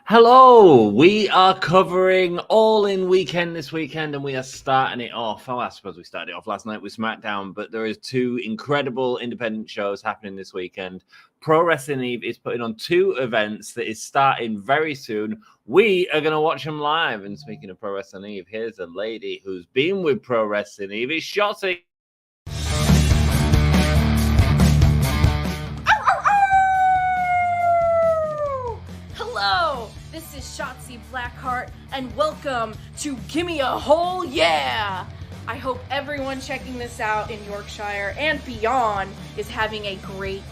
Hello, we are covering All In Weekend this weekend, and we are starting it off. Oh, I suppose we started it off last night with SmackDown, but there is two incredible independent shows happening this weekend. Pro Wrestling Eve is putting on two events that is starting very soon. We are going to watch them live. And speaking of Pro Wrestling Eve, here's a lady who's been with Pro Wrestling Eve. It's Shotzi. Hello, this is Shotzi Blackheart, and welcome to Gimme a Whole Yeah! I hope everyone checking this out in Yorkshire and beyond is having a great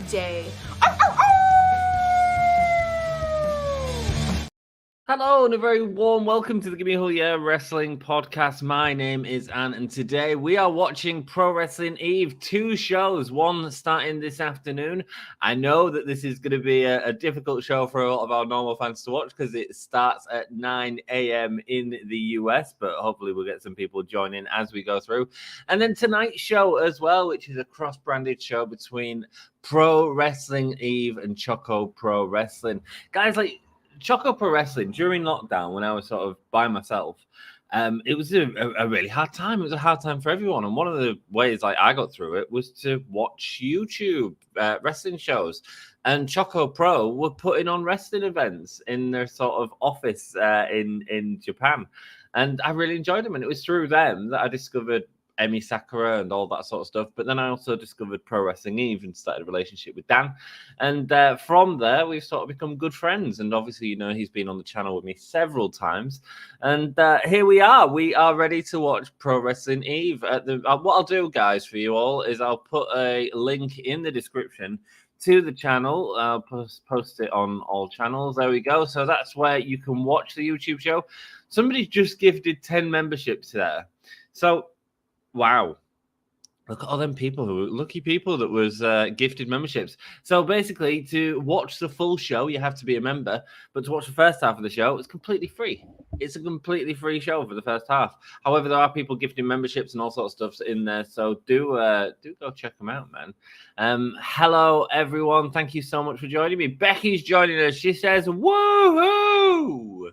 day. Hello and a very warm welcome to the Gimme a Whole Yeah Wrestling Podcast. My name is Ann, and today we are watching Pro Wrestling Eve. Two shows, one starting this afternoon. I know that this is going to be a difficult show for a lot of our normal fans to watch because it starts at 9 a.m. in the US, but hopefully we'll get some people joining as we go through. And then tonight's show as well, which is a cross-branded show between Pro Wrestling Eve and ChocoPro Wrestling. Guys, ChocoPro Wrestling during lockdown, when I was sort of by myself, it was a really hard time. It was a hard time for everyone, and one of the ways I got through it was to watch YouTube wrestling shows. And ChocoPro were putting on wrestling events in their sort of office in Japan, and I really enjoyed them. And it was through them that I discovered Emi Sakura and all that sort of stuff. But then I also discovered Pro Wrestling Eve and started a relationship with Dan. And from there, we've sort of become good friends. And obviously, you know, he's been on the channel with me several times. And here we are. We are ready to watch Pro Wrestling Eve. What I'll do, guys, for you all is I'll put a link in the description to the channel. I'll post it on all channels. There we go. So that's where you can watch the YouTube show. Somebody just gifted 10 memberships there. So wow. Look at all them people who were lucky people that was gifted memberships. So basically, to watch the full show, you have to be a member. But to watch the first half of the show, it's completely free. It's a completely free show for the first half. However, there are people gifting memberships and all sorts of stuff in there. So do go check them out, man. Hello, everyone. Thank you so much for joining me. Becky's joining us. She says, woohoo!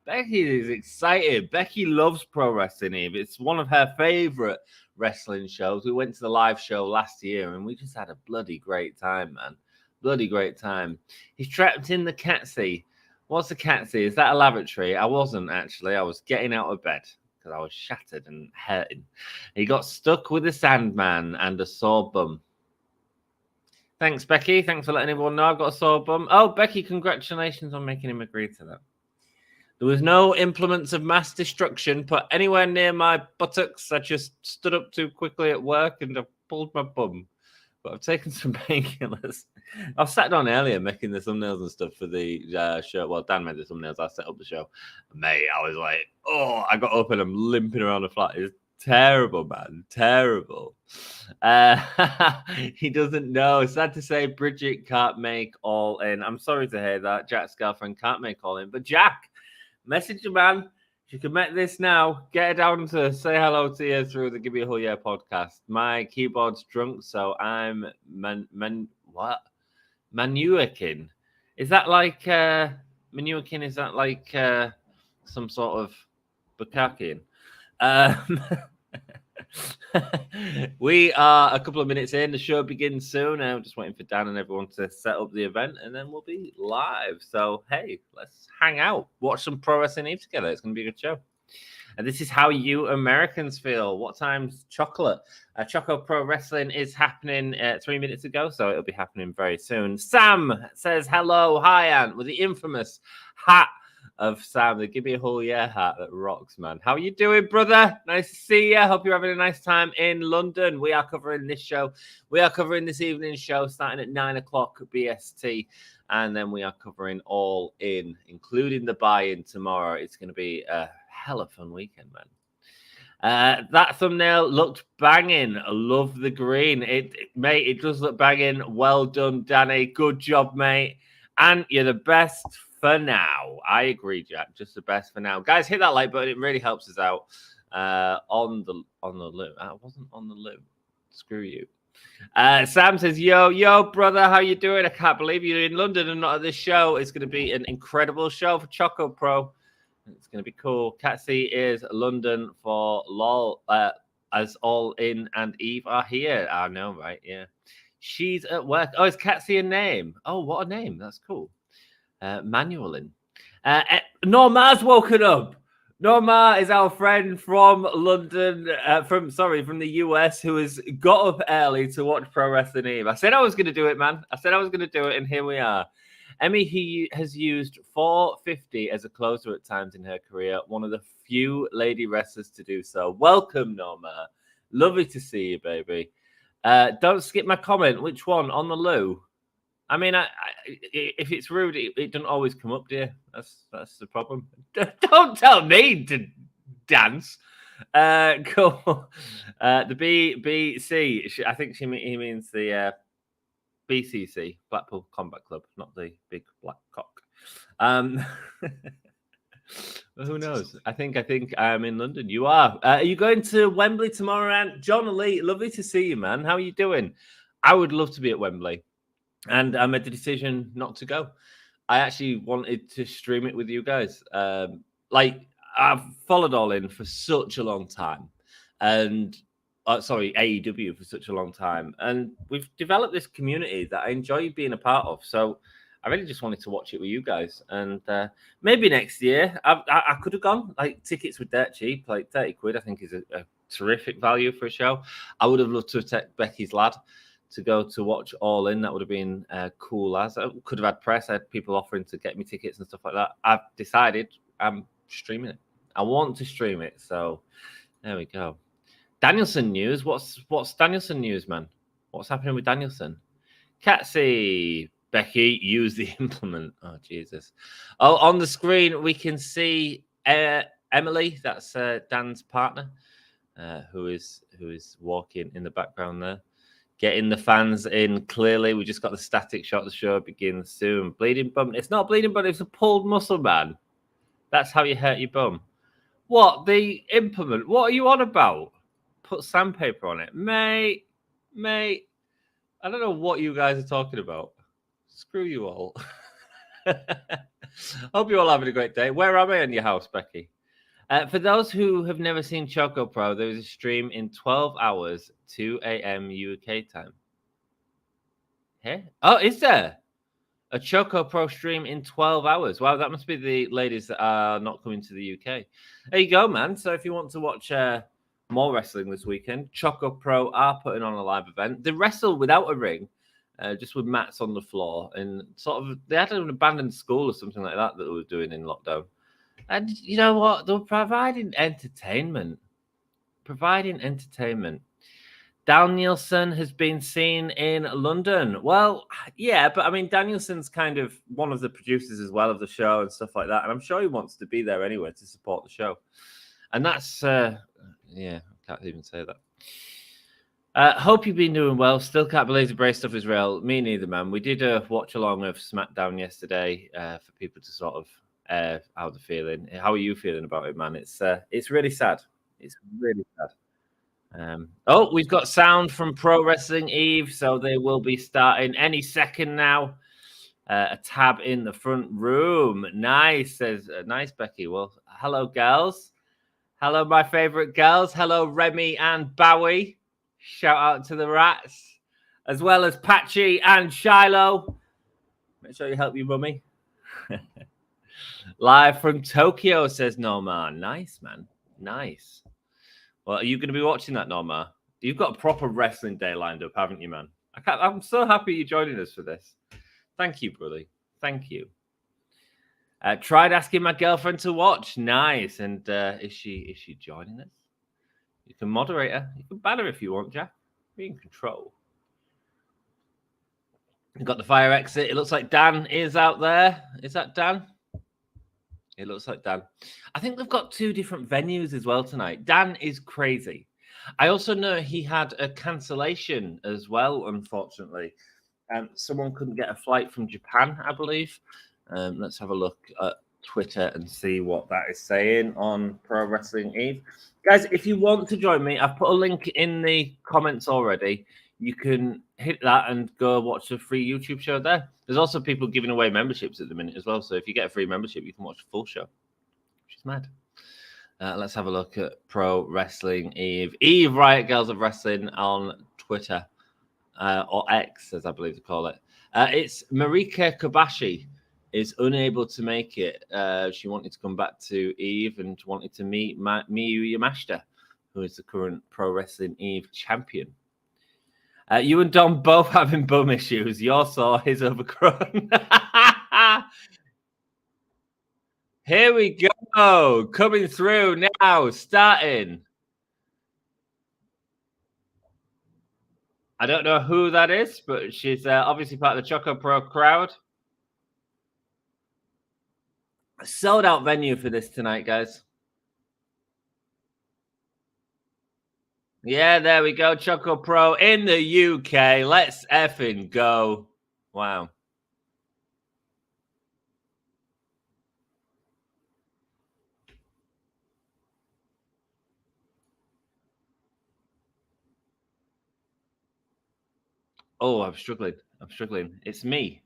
Becky is excited. Becky loves Pro Wrestling Eve. It's one of her favorite wrestling shows. We went to the live show last year and we just had a bloody great time, man. Bloody great time. He's trapped in the catsie. What's the catsie? Is that a lavatory? I wasn't, actually. I was getting out of bed because I was shattered and hurting. He got stuck with a Sandman and a sore bum. Thanks, Becky. Thanks for letting everyone know I've got a sore bum. Oh, Becky, congratulations on making him agree to that. There was no implements of mass destruction put anywhere near my buttocks. I just stood up too quickly at work and I pulled my bum. But I've taken some painkillers. I sat down earlier making the thumbnails and stuff for the show. Well, Dan made the thumbnails. I set up the show. Mate, I was like, oh, I got up and I'm limping around the flat. It's terrible, man. Terrible. He doesn't know. Sad to say, Bridget can't make All In. I'm sorry to hear that. Jack's girlfriend can't make All In. But Jack, message the man. You can make this now. Get her down to say hello to you through the Gimme a Whole Yeah podcast. My keyboard's drunk, so I'm manuaking. Is that like manuaking? Is that like some sort of bukakian? We are a couple of minutes in. The show begins soon. I'm just waiting for Dan and everyone to set up the event, and then we'll be live. So, hey, let's hang out, watch some Pro Wrestling Eve together. It's going to be a good show. And this is how you Americans feel. What time's chocolate? ChocoPro Wrestling is happening 3 minutes ago, so it'll be happening very soon. Sam says, hello, hi, Ant, with the infamous hat of Sam, the Gimme a Whole Yeah hat that rocks, man. How are you doing, brother? Nice to see you. Hope you're having a nice time in London. We are covering this show. We are covering this evening's show starting at 9 o'clock BST. And then we are covering All In, including the buy-in tomorrow. It's going to be a hell of a fun weekend, man. That thumbnail looked banging. I love the green. Mate, it does look banging. Well done, Danny. Good job, mate. And you're the best for now. I agree, Jack. Just the best for now. Guys, hit that like button. It really helps us out on the loop. I wasn't on the loop. Screw you. Sam says, yo, brother, how you doing? I can't believe you're in London and not at this show. It's going to be an incredible show for ChocoPro. It's going to be cool. Catsy is London for LOL, as All In and Eve are here. I know, right? Yeah. She's at work. Oh, is Catsy a name? Oh, what a name. That's cool. Manuelin. Norma's woken up. Norma is our friend from London, from the US, who has got up early to watch Pro Wrestling Eve. I said I was going to do it, man. I said I was going to do it, and here we are. Emmy, he has used 450 as a closer at times in her career. One of the few lady wrestlers to do so. Welcome, Norma. Lovely to see you, baby. Don't skip my comment. Which one? On the loo? I mean, if it's rude, it doesn't always come up, dear. That's the problem. Don't tell me to dance. Cool. The BBC. I think he means the BCC, Blackpool Combat Club, not the big black cock. Who knows? I think I'm in London. You are. Are you going to Wembley tomorrow, Aunt? John Lee, lovely to see you, man. How are you doing? I would love to be at Wembley. And I made the decision not to go. I actually wanted to stream it with you guys. I've followed All In for such a long time. And AEW for such a long time. And we've developed this community that I enjoy being a part of. So I really just wanted to watch it with you guys. And maybe next year, I could have gone. Like, tickets were dirt cheap. Like, 30 quid, I think, is a terrific value for a show. I would have loved to have taken Becky's lad to go to watch All In. That would have been cool. As I could have had press. I had people offering to get me tickets and stuff like that. I've decided I'm streaming it. I want to stream it. So there we go. Danielson news. What's Danielson news, man? What's happening with Danielson? Catsy, Becky, use the implement. Oh, Jesus. Oh, on the screen, we can see Emily. That's Dan's partner, who is walking in the background there. Getting the fans in clearly. We just got the static shot. The show begins soon. Bleeding bum. It's not bleeding bum. It's a pulled muscle, man. That's how you hurt your bum. What? The implement? What are you on about? Put sandpaper on it. Mate. I don't know what you guys are talking about. Screw you all. Hope you're all having a great day. Where am I in your house, Becky? For those who have never seen ChocoPro, there is a stream in 12 hours, 2 a.m. UK time. Hey? Oh, is there? A ChocoPro stream in 12 hours. Wow, that must be the ladies that are not coming to the UK. There you go, man. So if you want to watch more wrestling this weekend, ChocoPro are putting on a live event. They wrestle without a ring, just with mats on the floor. And sort of, they had an abandoned school or something like that they were doing in lockdown. And you know what? They're providing entertainment. Danielson has been seen in London. Well, yeah, but I mean, Danielson's kind of one of the producers as well of the show and stuff like that. And I'm sure he wants to be there anyway to support the show. And that's, yeah, I can't even say that. Hope you've been doing well. Still can't believe the brave stuff is real. Me neither, man. We did a watch along of SmackDown yesterday for people to sort of how they're feeling. How are you feeling about it, man? It's really sad. It's really sad. Oh, we've got sound from Pro Wrestling Eve, so they will be starting any second now. A tab in the front room. Nice, says nice, Becky. Well, hello, girls. Hello, my favorite girls. Hello, Remy and Bowie. Shout out to the rats, as well as Patchy and Shiloh. Make sure you help your mummy. Live from Tokyo, says Norma. Nice, man. Nice. Well, are you going to be watching that, Norma? You've got a proper wrestling day lined up, haven't you, man? I'm so happy you're joining us for this. Thank you, brother. Thank you. Tried asking my girlfriend to watch. Nice. And is she joining us? You can moderate her. You can ban her if you want, Jack. Be in control. We've got the fire exit. It looks like Dan is out there. Is that Dan? It looks like Dan. I think they've got 2 different venues as well tonight. Dan is crazy. I also know he had a cancellation as well, unfortunately. Someone couldn't get a flight from Japan, I believe. Let's have a look at Twitter and see what that is saying on Pro Wrestling Eve. Guys, if you want to join me, I've put a link in the comments already. you can hit that and go watch a free YouTube show there. There's also people giving away memberships at the minute as well. So if you get a free membership, you can watch a full show, which is mad. Let's have a look at Pro Wrestling Eve. Eve Riot Girls of Wrestling on Twitter, or X, as I believe they call it. It's Marika Kobashi is unable to make it. She wanted to come back to Eve and wanted to meet Miyu Yamashita, who is the current Pro Wrestling Eve champion. You and Dom both having bum issues. Your saw is overgrown. Here we go. Coming through now. Starting. I don't know who that is, but she's obviously part of the ChocoPro crowd. A sold out venue for this tonight, guys. Yeah, there we go. ChocoPro in the UK. Let's effing go. Wow. Oh, I'm struggling. It's me.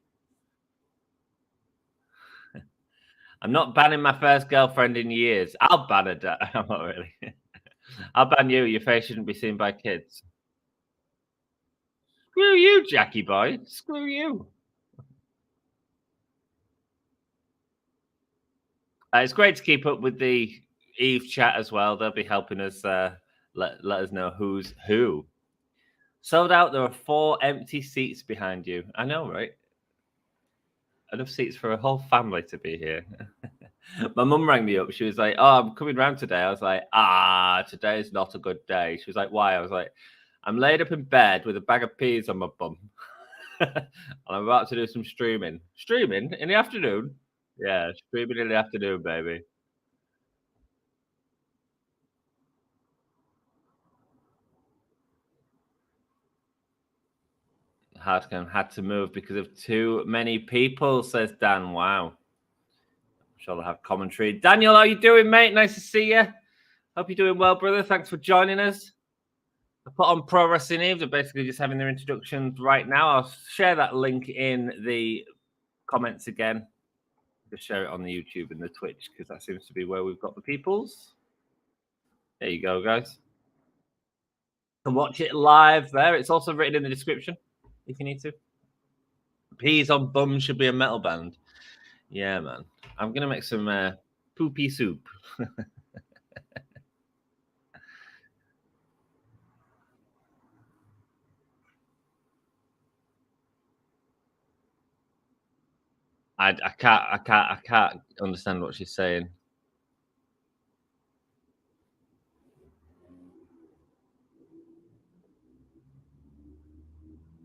I'm not banning my first girlfriend in years. I'll ban her. I'm not really. I'll ban you. Your face shouldn't be seen by kids. Screw you, Jackie boy. Screw you. It's great to keep up with the Eve chat as well. They'll be helping us let us know who's who. Sold out. There are 4 empty seats behind you. I know, right? Enough seats for a whole family to be here. My mum rang me up. She was like, "Oh, I'm coming round today." I was like, today is not a good day. She was like, "Why?" I was like, "I'm laid up in bed with a bag of peas on my bum. And I'm about to do some streaming." Streaming in the afternoon? Yeah, streaming in the afternoon, baby. Had to move because of too many people, says Dan. Wow. I'm sure they'll have commentary. Daniel, how you doing, mate? Nice to see you. Hope you're doing well, brother. Thanks for joining us. I put on Pro Wrestling Eve. They're basically just having their introductions right now. I'll share that link in the comments again. Just share it on the YouTube and the Twitch because that seems to be where we've got the peoples. There you go, guys. You can watch it live there. It's also written in the description if you need to. Peas on Bum should be a metal band. Yeah, man. I'm going to make some poopy soup. I can't understand what she's saying.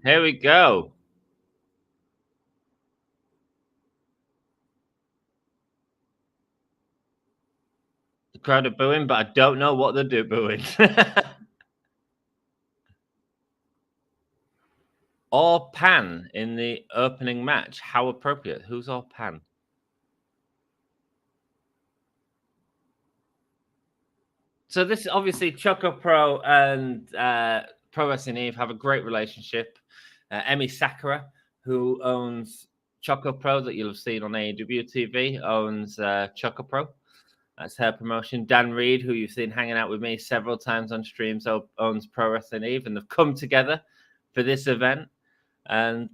Here we go. The crowd are booing, but I don't know what they're booing. Or Pan in the opening match. How appropriate. Who's Or Pan? So this is obviously ChocoPro and Pro Wrestling Eve have a great relationship. Emi Sakura, who owns ChocoPro that you'll have seen on AEW TV, owns ChocoPro. That's her promotion. Dan Reed, who you've seen hanging out with me several times on streams, owns Pro Wrestling Eve, and they've come together for this event. And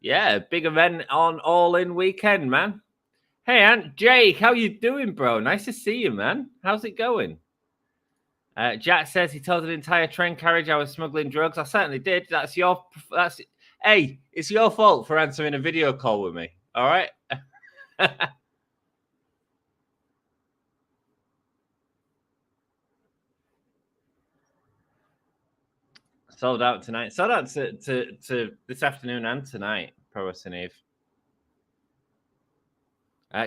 yeah, big event on All In weekend, man. Hey, Aunt Jake, how you doing, bro? Nice to see you, man. How's it going? Jack says he told an entire train carriage I was smuggling drugs. I certainly did. Hey, it's your fault for answering a video call with me. All right. Sold out tonight. Sold out to this afternoon and tonight. Pro Wrestling Eve.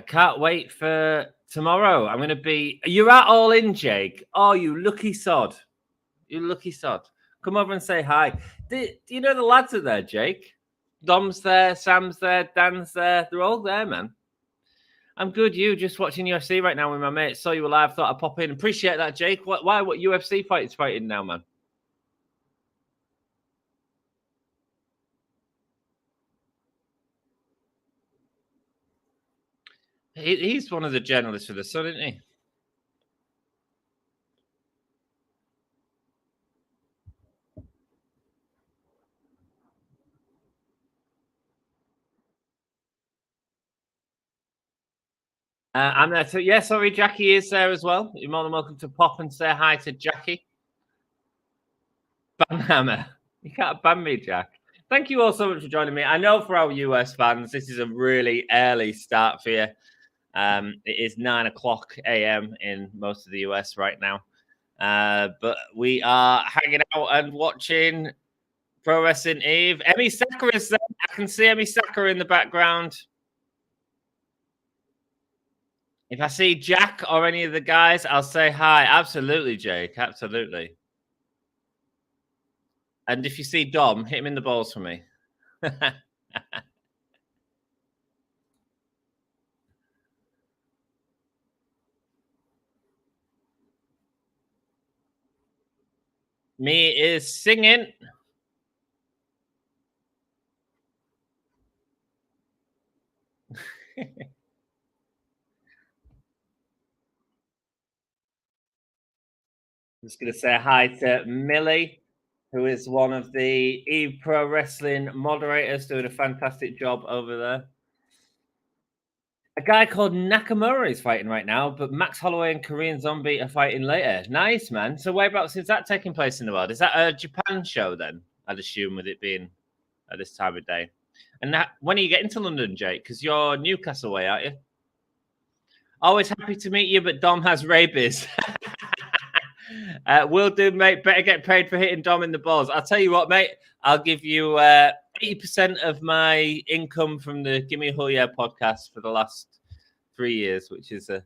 Can't wait for tomorrow. I'm going to be. You're at All In, Jake. Oh, you lucky sod. You lucky sod. Come over and say hi. Do you know the lads are there, Jake? Dom's there, Sam's there, Dan's there. They're all there, man. I'm good. You just watching UFC right now with my mate. Saw you alive. Thought I'd pop in. Appreciate that, Jake. What UFC fight is fighting now, man? He's one of the journalists for the Sun, isn't he? I'm there too. Yeah, sorry, Jackie is there as well. You're more than welcome to pop and say hi to Jackie. Banhammer. You can't ban me, Jack. Thank you all so much for joining me. I know for our US fans, this is a really early start for you. It is 9 o'clock a.m. in most of the US right now. But we are hanging out and watching Pro Wrestling Eve. Emmy Sakura is there. I can see Emmy Sakura in the background. If I see Jack or any of the guys, I'll say hi. Absolutely, Jake. Absolutely. And if you see Dom, hit him in the balls for me. Me is singing. I'm just going to say hi to Millie, who is one of the Eve Pro Wrestling moderators, doing a fantastic job over there. A guy called Nakamura is fighting right now, but Max Holloway and Korean Zombie are fighting later. Nice, man. So whereabouts is that taking place in the world? Is that a Japan show then? I'd assume, with it being at this time of day. And that, when are you getting to London, Jake? Because you're Newcastle way, aren't you? Always happy to meet you, but Dom has rabies. Will do, mate. Better get paid for hitting Dom in the balls. I'll tell you what, mate. I'll give you 80% of my income from the Gimme a Whole Year podcast for the last 3 years, which is a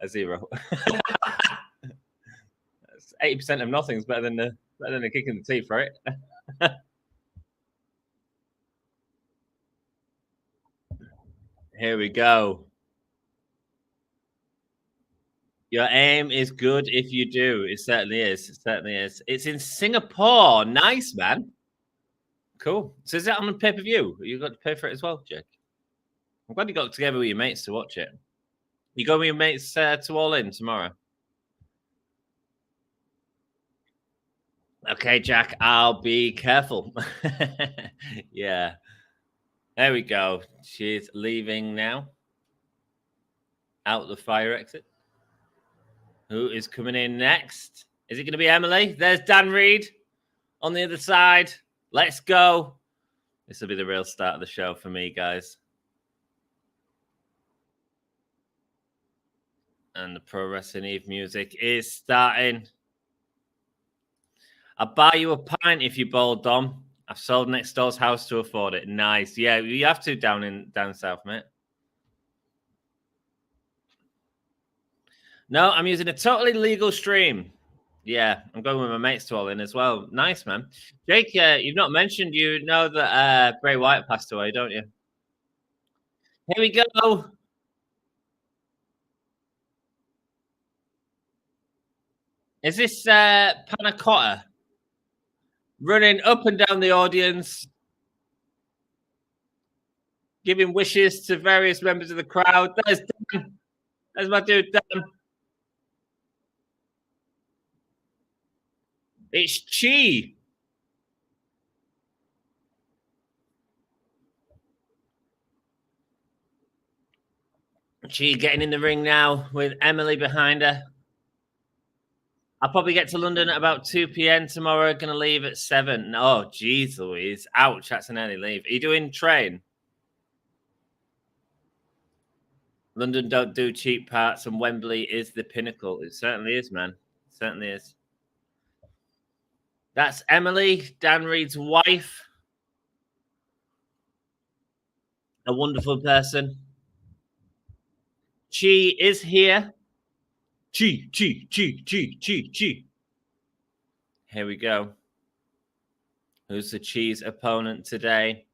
zero. 80% of nothing's better than a kick in the teeth, right? Here we go. Your aim is good if you do. It certainly is. It certainly is. It's in Singapore. Nice, man. Cool. So is that on the pay-per-view? You got to pay for it as well, Jake? I'm glad you got together with your mates to watch it. You go with your mates to All In tomorrow? Okay, Jack, I'll be careful. Yeah. There we go. She's leaving now. Out the fire exit. Who is coming in next? Is it going to be Emily? There's Dan Reed on the other side. Let's go. This will be the real start of the show for me, guys. And the Pro Wrestling Eve music is starting. I'll buy you a pint if you bowl, Dom. I've sold next door's house to afford it. Nice. Yeah, you have to down south, mate. No, I'm using a totally legal stream. Yeah, I'm going with my mates to All In as well. Nice, man. Jake, you've not mentioned you know that Bray Wyatt passed away, don't you? Here we go. Is this Panna Cotta running up and down the audience, giving wishes to various members of the crowd? There's Dan. There's my dude, Dan. It's Chi. Chi getting in the ring now with Emily behind her. I'll probably get to London at about 2 p.m. tomorrow. Going to leave at 7. Oh, geez, Louise. Ouch, that's an early leave. Are you doing train? London don't do cheap parts, and Wembley is the pinnacle. It certainly is, man. It certainly is. That's Emily, Dan Reed's wife. A wonderful person. Chi is here. Chi. Here we go. Who's the Chi's opponent today?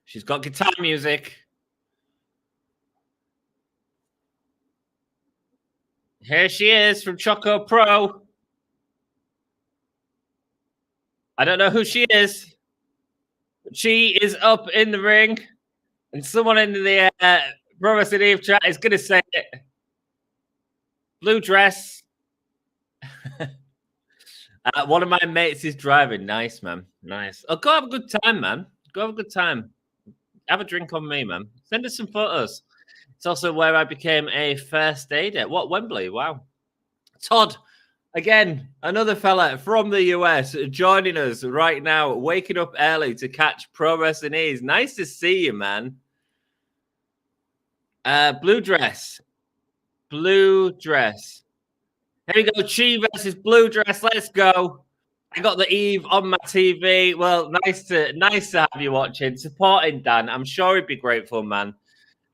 She's got guitar music. Here she is from ChocoPro. I don't know who she is, but she is up in the ring. And someone in the Pro Wrestling Eve chat is going to say it. Blue dress. One of my mates is driving. Nice, man. Nice. Oh, go have a good time, man. Go have a good time. Have a drink on me, man. Send us some photos. It's also where I became a first aider. What, Wembley? Wow. Todd, again, another fella from the US joining us right now, waking up early to catch Pro Wrestling Eve. Nice to see you, man. Blue dress. Blue dress. Here we go. Chi versus blue dress. Let's go. I got the Eve on my TV. Well, nice to have you watching, supporting Dan. I'm sure he'd be grateful, man.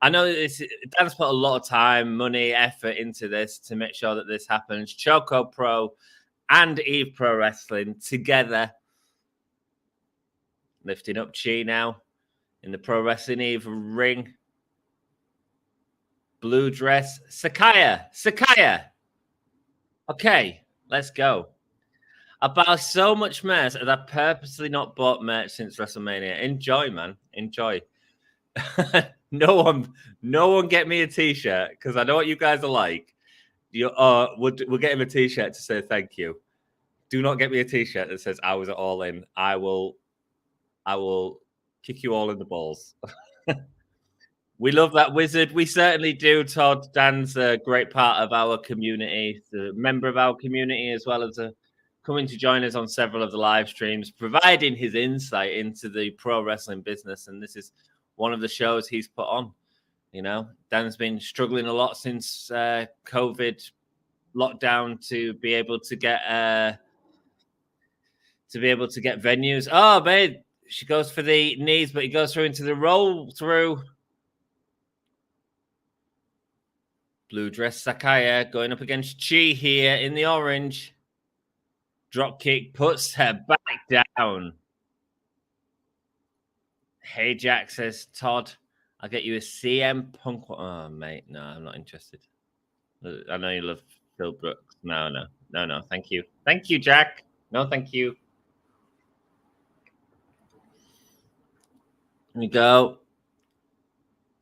I know Dan's put a lot of time, money, effort into this to make sure that this happens. ChocoPro and Eve Pro Wrestling together, lifting up Chi now in the Pro Wrestling Eve ring. Blue dress, Sakaya. Okay, let's go. I buy so much merch that I've purposely not bought merch since WrestleMania. Enjoy, man. Enjoy. No one get me a t-shirt because I know what you guys are like. We'll get him a t-shirt to say thank you. Do not get me a t-shirt that says I was all in. I will kick you all in the balls. We love that wizard. We certainly do, Todd. Dan's a great part of our community, the member of our community, as well as coming to join us on several of the live streams, providing his insight into the pro wrestling business. And this is one of the shows he's put on. You know, Dan's been struggling a lot since COVID lockdown to be able to get venues. Oh, babe, she goes for the knees, but he goes through into the roll through. Blue dress Sakaya going up against Chi here in the orange. Drop kick puts her back down. Hey, Jack, says Todd, I'll get you a CM Punk. Oh, mate, no, I'm not interested. I know you love Phil Brooks. No. Thank you. Thank you, Jack. No, thank you. Here we go.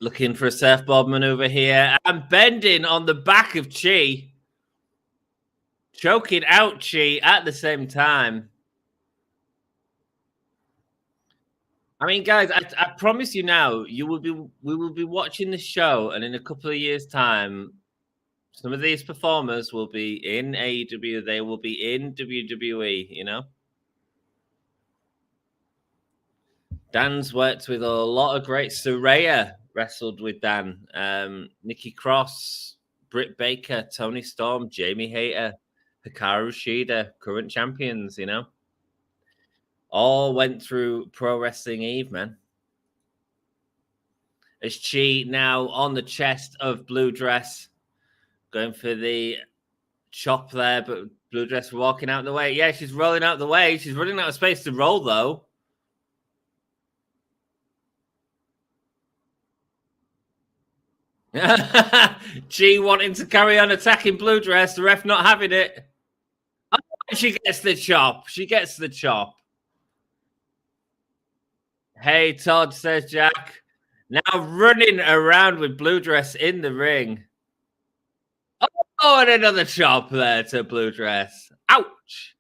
Looking for a surfboard maneuver here. And bending on the back of Chi. Choking out Chi at the same time. I mean, guys, I promise you now, we will be watching the show, and in a couple of years' time, some of these performers will be in AEW. They will be in WWE, you know? Dan's worked with a lot of great. Saraya wrestled with Dan. Nikki Cross, Britt Baker, Tony Storm, Jamie Hayter, Hikaru Shida, current champions, you know? All went through Pro Wrestling Eve, man. As Chi now on the chest of Blue Dress, going for the chop there, but Blue Dress walking out the way. Yeah, she's rolling out the way. She's running out of space to roll, though. Chi wanting to carry on attacking Blue Dress, the ref not having it. Oh, she gets the chop. Hey, Todd, says Jack. Now running around with Blue Dress in the ring. Oh, and another chop there to Blue Dress. Ouch.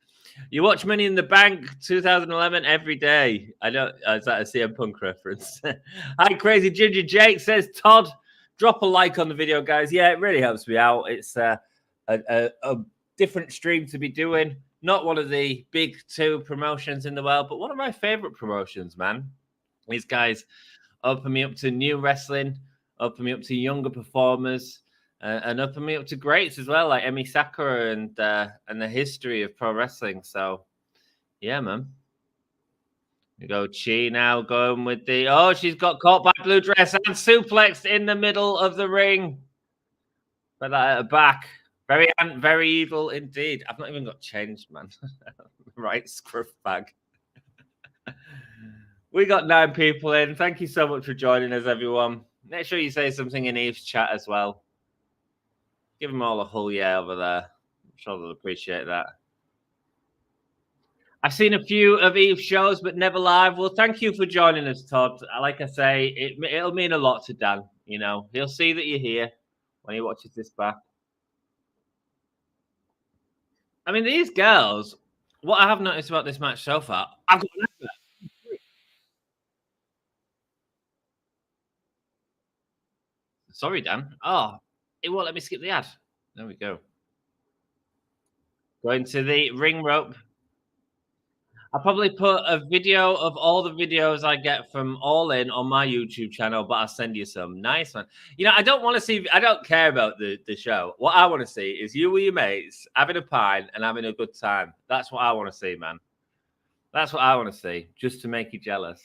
You watch Money in the Bank 2011 every day. I know. Is that a CM Punk reference? Hi, Crazy Ginger Jake, says Todd. Drop a like on the video, guys. Yeah, it really helps me out. It's a different stream to be doing. Not one of the big two promotions in the world, but one of my favorite promotions, man. These guys open me up to new wrestling, open me up to younger performers, and open me up to greats as well, like Emi Sakura and the history of pro wrestling. So, yeah, man. We go Chi now going with the... Oh, she's got caught by Blue Dress and suplexed in the middle of the ring. But that at her back. Very evil indeed. I've not even got changed, man. Right, scruff bag. We got 9 people in. Thank you so much for joining us, everyone. Make sure you say something in Eve's chat as well. Give them all a hull yeah over there. I'm sure they'll appreciate that. I've seen a few of Eve's shows, but never live. Well, thank you for joining us, Todd. Like I say, it'll mean a lot to Dan. You know, he'll see that you're here when he watches this back. I mean, these girls, what I have noticed about this match so far, I've got an advert. Sorry, Dan. Oh, it won't let me skip the ad. There we go. Going to the ring rope. I'll probably put a video of all the videos I get from All In on my YouTube channel, but I'll send you some. Nice one. You know, I don't want to see, I don't care about the show. What I want to see is you with your mates having a pint and having a good time. That's what I want to see, man. That's what I want to see, just to make you jealous.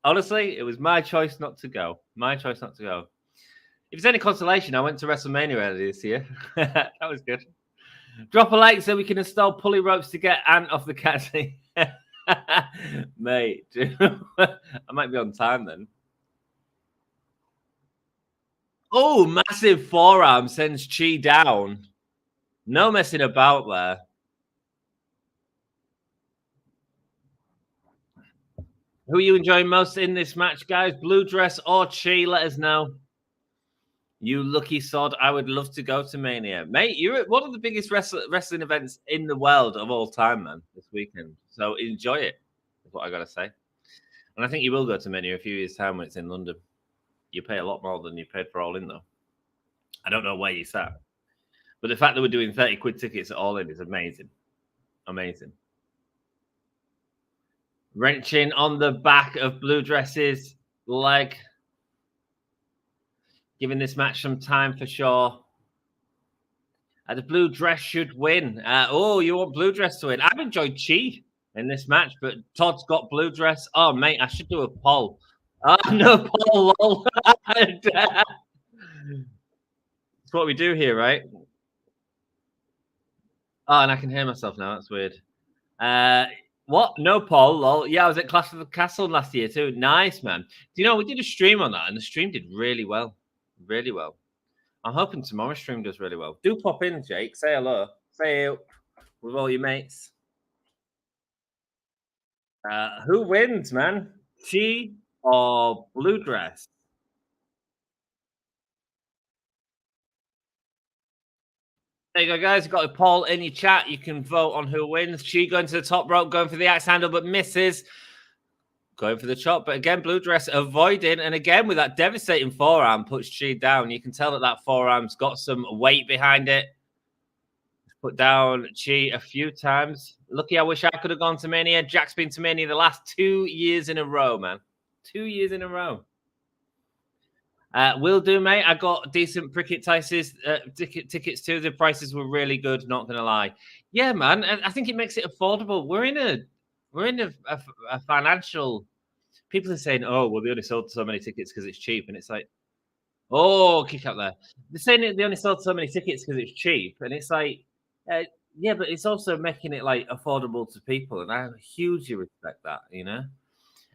Honestly, it was my choice not to go. My choice not to go. If it's any consolation, I went to WrestleMania earlier this year. That was good. Drop a like so we can install pulley ropes to get Ant off the cat seat. Mate, I might be on time then. Oh, massive forearm sends Chi down. No messing about there. Who are you enjoying most in this match, guys? Blue dress or Chi? Let us know. You lucky sod. I would love to go to Mania. Mate, you're at one of the biggest wrestling events in the world of all time, man, this weekend. So enjoy it, is what I got to say. And I think you will go to Mania a few years' time when it's in London. You pay a lot more than you paid for All In, though. I don't know where you sat. But the fact that we're doing 30 quid tickets at All In is amazing. Amazing. Wrenching on the back of Blue Dress's leg. Giving this match some time for sure. The Blue Dress should win. Oh, you want Blue Dress to win? I've enjoyed Chi in this match, but Todd's got Blue Dress. Oh, mate, I should do a poll. No poll, lol. That's what we do here, right? Oh, and I can hear myself now. That's weird. What? No poll, lol. Yeah, I was at Clash of the Castle last year too. Nice, man. Do you know, we did a stream on that, and the stream did really well. Really well. I'm hoping tomorrow's stream does really well. Do pop in, Jake. Say hello. Say hello with all your mates. Who wins, man? Chi or Blue Dress? There you go, guys. You've got a poll in your chat. You can vote on who wins. Chi going to the top rope, going for the axe handle, but misses. Going for the chop, but again, Blue Dress avoiding, and again with that devastating forearm puts Chi down. You can tell that that forearm's got some weight behind it. Put down Chi a few times. Lucky, I wish I could have gone to Mania. Jack's been to Mania the last 2 years in a row, man. 2 years in a row. Will do, mate. I got decent tickets too. The prices were really good, not gonna lie. Yeah, man. I think it makes it affordable. We're in a financial. People are saying, "Oh, well, they only sold so many tickets because it's cheap," and it's like, "Oh, kick out there." They're saying they only sold so many tickets because it's cheap, and it's like, yeah, but it's also making it like affordable to people, and I hugely respect that, you know.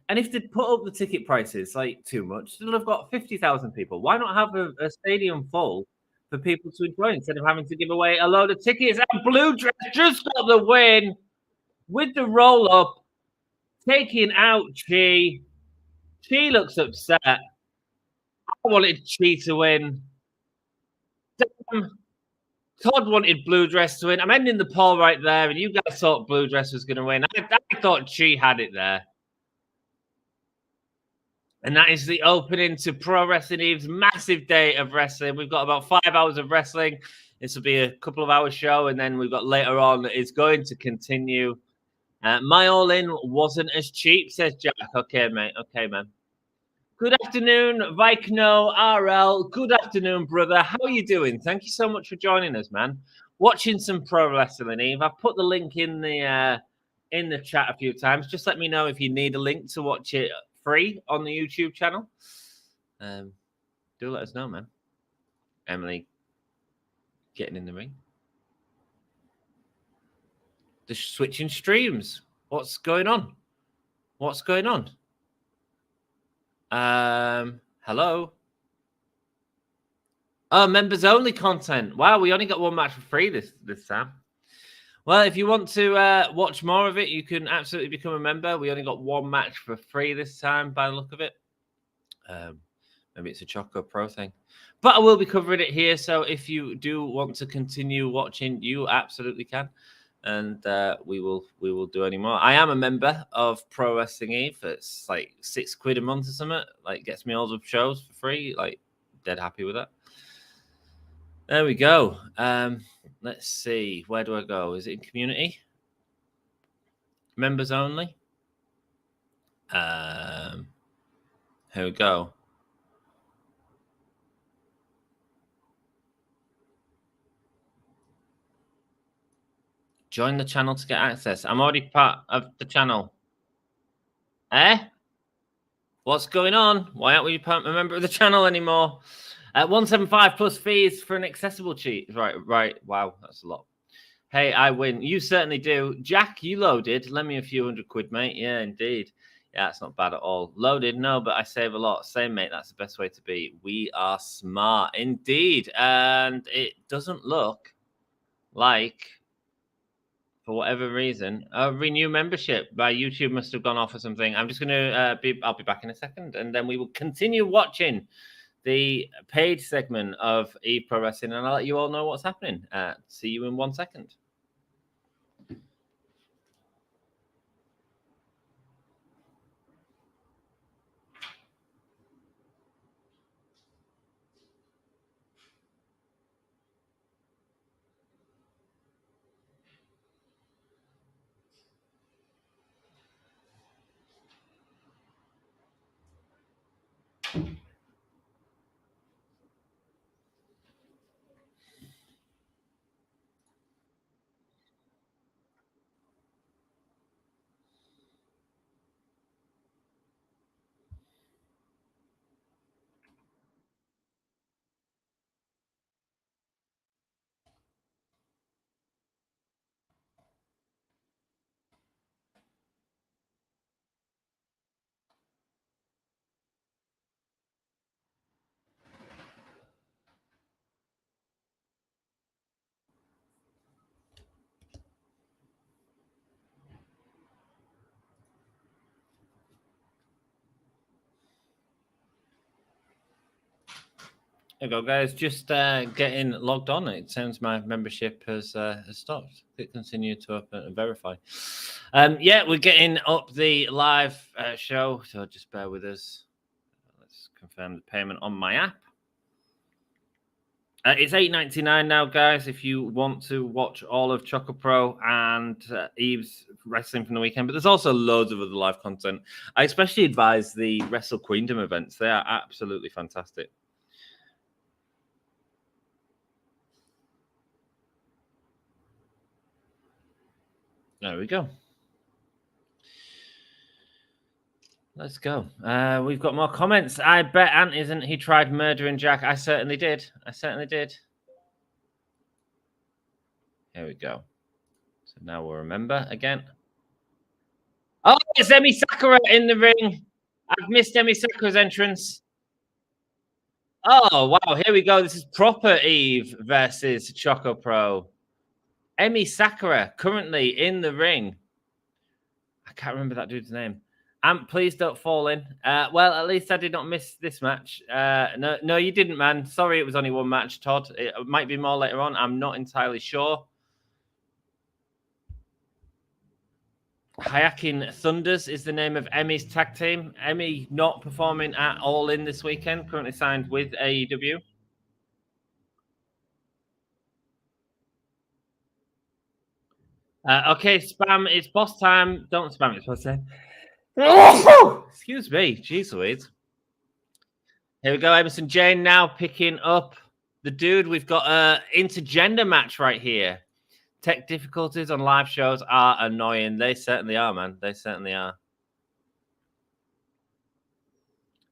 And if they put up the ticket prices like too much, they'll have got 50,000 people. Why not have a stadium full for people to enjoy instead of having to give away a load of tickets? And Blue Dress just got the win with the roll up, taking out Chi. Chi looks upset. I wanted Chi to win. Damn. Todd wanted Blue Dress to win. I'm ending the poll right there, and you guys thought Blue Dress was going to win. I thought Chi had it there. And that is the opening to Pro Wrestling Eve's massive day of wrestling. We've got about 5 hours of wrestling. This will be a couple of hours show, and then we've got later on it's going to continue. My all in wasn't as cheap, says Jack. Okay, mate. Okay, man. Good afternoon, Vikno RL. Good afternoon, brother. How are you doing? Thank you so much for joining us, man. Watching some Pro Wrestling Eve. I've put the link in the chat a few times. Just let me know if you need a link to watch it free on the YouTube channel. Do let us know, man. Emily getting in the ring. The switching streams. What's going on? What's going on? Hello. Oh, members only content. Wow, we only got one match for free this time. Well, if you want to watch more of it, you can absolutely become a member. We only got one match for free this time, by the look of it. Maybe it's a ChocoPro thing, but I will be covering it here. So if you do want to continue watching, you absolutely can, and we will do any more. I am a member of Pro Wrestling Eve. It's like £6 a month or something. Like gets me all the shows for free. Like dead happy with that. There we go. Let's see. Where do I go? Is it in community? Members only. Here we go. Join the channel to get access. I'm already part of the channel. Eh? What's going on? Why aren't we a member of the channel anymore? 175 plus fees for an accessible cheat. Right. Wow, that's a lot. Hey, I win. You certainly do. Jack, you loaded. Lend me a few £100, mate. Yeah, indeed. Yeah, it's not bad at all. Loaded, no, but I save a lot. Same, mate. That's the best way to be. We are smart, indeed. And it doesn't look like, for whatever reason, a renew membership. My YouTube must have gone off or something. I'm just going to I'll be back in a second, and then we will continue watching the paid segment of Eve Pro Wrestling, and I'll let you all know what's happening. See you in 1 second. There you go, guys. Just getting logged on. It sounds my membership has stopped. Click continue to open and verify. Yeah, we're getting up the live show, so just bear with us. Let's confirm the payment on my app. It's $8.99 now, guys. If you want to watch all of ChocoPro and Eve's wrestling from the weekend, but there's also loads of other live content. I especially advise the Wrestle Queendom events. They are absolutely fantastic. There we go. Let's go. We've got more comments. I bet Ant isn't. He tried murdering Jack. I certainly did. Here we go. So now we'll remember again. Oh, it's Emi Sakura in the ring. I've missed Emi Sakura's entrance. Oh, wow. Here we go. This is proper Eve versus ChocoPro. Emi Sakura currently in the ring. I can't remember that dude's name. Please don't fall in. Well, at least I did not miss this match. No, you didn't, man. Sorry, it was only one match, Todd. It might be more later on. I'm not entirely sure. Hayakin Thunders is the name of Emi's tag team. Emi not performing at All In this weekend. Currently signed with AEW. Okay, spam. It's boss time. Don't spam. It's boss time. Excuse me. Jeez Louise. Here we go. Emerson Jane now picking up the dude. We've got an intergender match right here. Tech difficulties on live shows are annoying. They certainly are, man. They certainly are.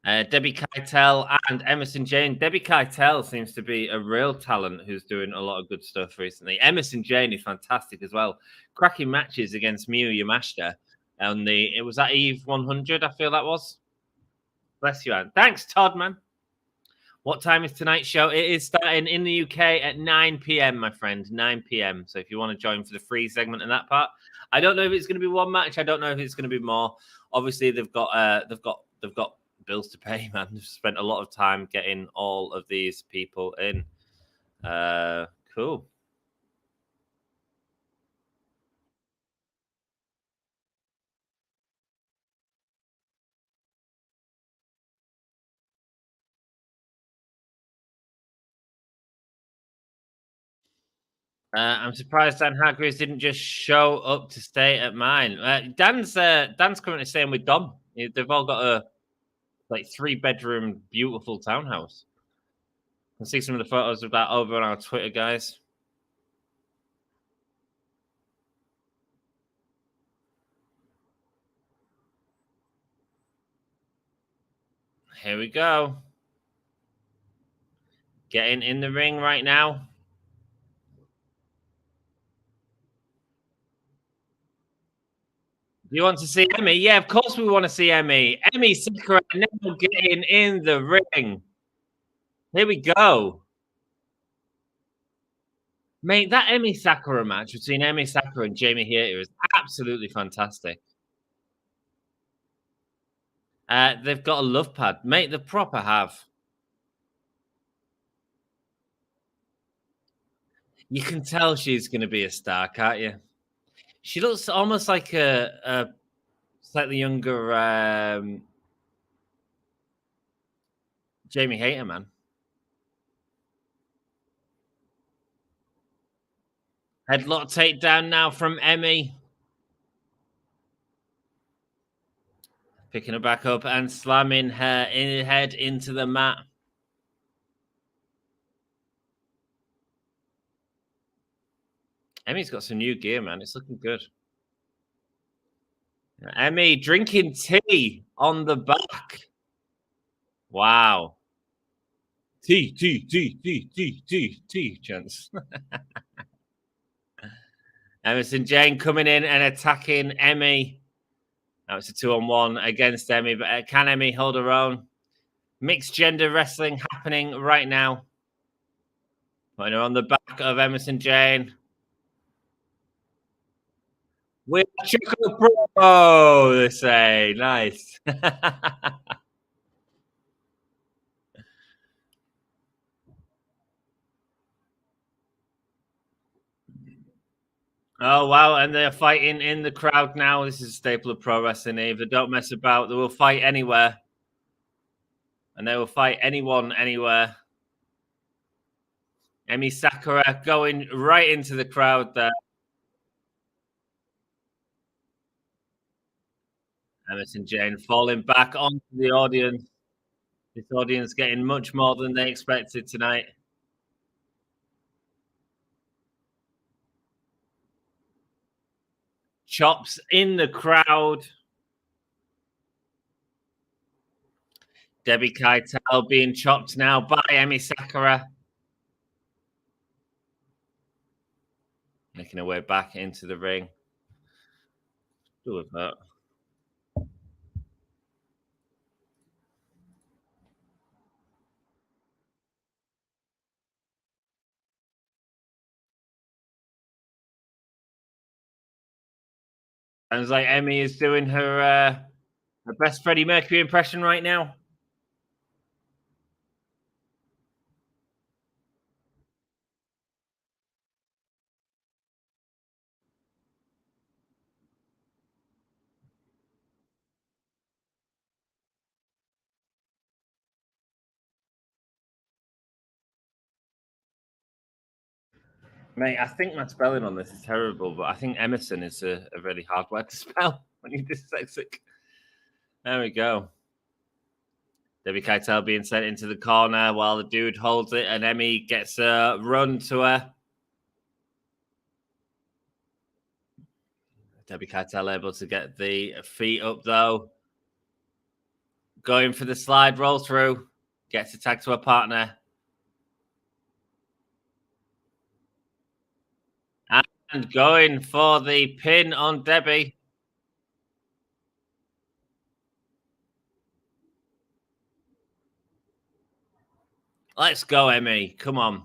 Debbie Keitel and Emerson Jane. Debbie Keitel seems to be a real talent who's doing a lot of good stuff recently. Emerson Jane is fantastic as well. Cracking matches against Miyu Yamashita on it was that Eve 100, I feel that was. Bless you, Anne. Thanks, Todd, man. What time is tonight's show? It is starting in the UK at 9 p.m., my friend. 9 p.m. So if you want to join for the free segment in that part, I don't know if it's going to be one match. I don't know if it's going to be more. Obviously, they've got bills to pay, man. They've spent a lot of time getting all of these people in. Cool. I'm surprised Dan Hargreaves didn't just show up to stay at mine. Dan's currently staying with Dom. They've all got a 3-bedroom beautiful townhouse. You can see some of the photos of that over on our Twitter, guys. Here we go. Getting in the ring right now. Do you want to see Emmy? Yeah, of course we want to see Emmy. Emmy Sakura now getting in the ring. Here we go. Mate, that Emmy Sakura match between Emmy Sakura and Jamie Hayter is absolutely fantastic. They've got a love pad. Mate, the proper have. You can tell she's going to be a star, can't you? She looks almost like a slightly younger Jamie Hayter, man. Headlock takedown now from Emmy. Picking her back up and slamming her head into the mat. Emmy's got some new gear, man. It's looking good. Emmy drinking tea on the back. Wow. Tea, gents. Emerson Jane coming in and attacking Emmy. Now it's a 2-on-1 against Emmy, but can Emmy hold her own? Mixed gender wrestling happening right now. Putting her on the back of Emerson Jane. With ChocoPro, they say. Nice. Oh, wow. And they're fighting in the crowd now. This is a staple of pro wrestling, Eve. They don't mess about. They will fight anywhere. And they will fight anyone, anywhere. Emmy Sakura going right into the crowd there. Emerson Jane falling back onto the audience. This audience getting much more than they expected tonight. Chops in the crowd. Debbie Keitel being chopped now by Emmy Sakura. Making her way back into the ring. Do with that. Sounds like Emmy is doing her best Freddie Mercury impression right now. Mate, I think my spelling on this is terrible, but I think Emerson is a really hard word to spell when you're dyslexic. There we go. Debbie Keitel being sent into the corner while the dude holds it, and Emmy gets a run to her. Debbie Keitel able to get the feet up, though. Going for the slide roll through. Gets attacked to her partner. And going for the pin on Debbie. Let's go, Emmy. Come on.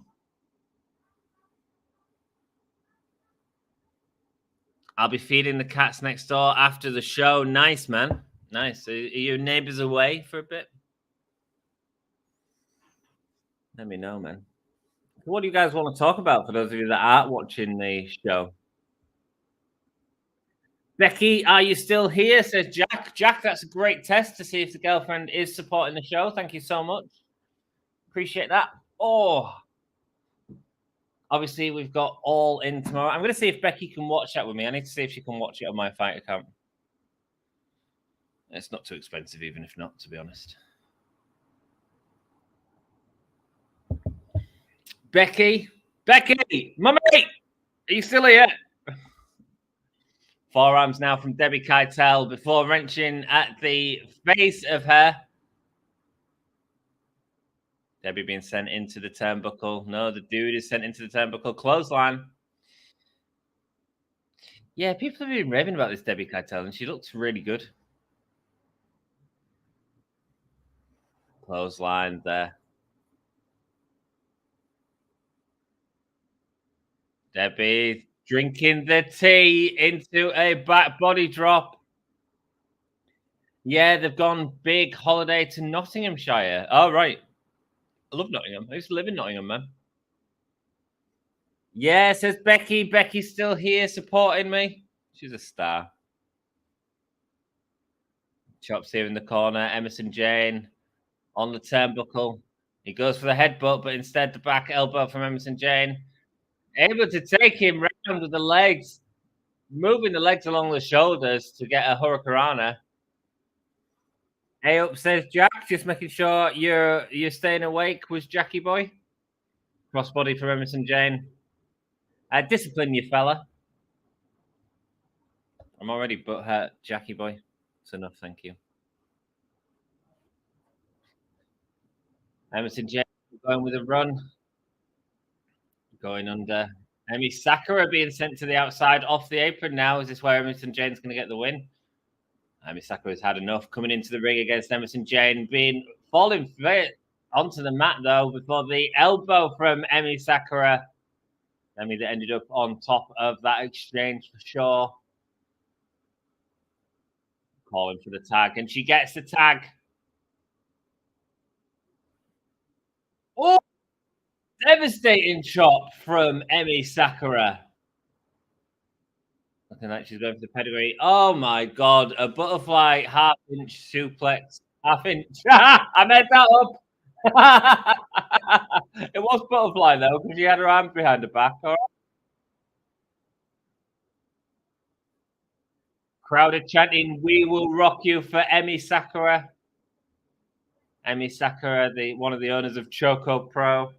I'll be feeding the cats next door after the show. Nice, man. Nice. Are your neighbors away for a bit? Let me know, man. What do you guys want to talk about for those of you that aren't watching the show? Becky, are you still here? Says Jack. Jack, that's a great test to see if the girlfriend is supporting the show. Thank you so much. Appreciate that. Oh, obviously, we've got All In tomorrow. I'm going to see if Becky can watch that with me. I need to see if she can watch it on my fight account. It's not too expensive, even if not, to be honest. Becky, mummy, are you still here? Forearms now from Debbie Keitel before wrenching at the face of her. Debbie being sent into the turnbuckle. No, the dude is sent into the turnbuckle. Clothesline. Yeah, people have been raving about this Debbie Keitel, and she looks really good. Clothesline there. Debbie drinking the tea into a back body drop. Yeah, they've gone big holiday to Nottinghamshire. Oh, right. I love Nottingham. I used to live in Nottingham, man. Yeah, says Becky. Becky's still here supporting me. She's a star. Chops here in the corner. Emerson Jane on the turnbuckle. He goes for the headbutt, but instead the back elbow from Emerson Jane. Able to take him round with the legs. Moving the legs along the shoulders to get a hurricanrana. Hey up, says Jack. Just making sure you're staying awake. Was Jackie boy? Crossbody for Emerson Jane. Discipline you, fella. I'm already butthurt, Jackie boy. It's enough, thank you. Emerson Jane going with a run. Going under. Emi Sakura being sent to the outside off the apron now. Is this where Emerson Jane's going to get the win? Emi Sakura's had enough. Coming into the ring against Emerson Jane. Falling onto the mat, though, before the elbow from Emi Sakura. Emi that ended up on top of that exchange for sure. Calling for the tag. And she gets the tag. Oh! Devastating chop from Emi Sakura. Looking like she's going for the pedigree. Oh my god, a butterfly half-inch suplex. Half-inch. I made that up. It was butterfly though, because she had her arms behind her back. All right. Crowd are chanting, "We will rock you" for Emi Sakura. Emi Sakura, one of the owners of ChocoPro.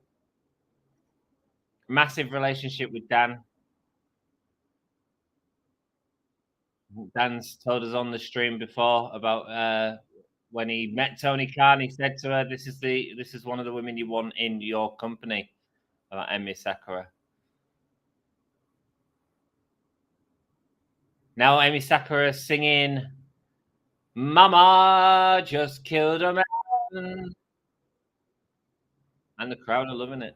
Massive relationship with Dan. Dan's told us on the stream before about when he met Tony Khan. He said to her, "This is one of the women you want in your company." About Emi Sakura. Now Emi Sakura singing, "Mama just killed a man," and the crowd are loving it.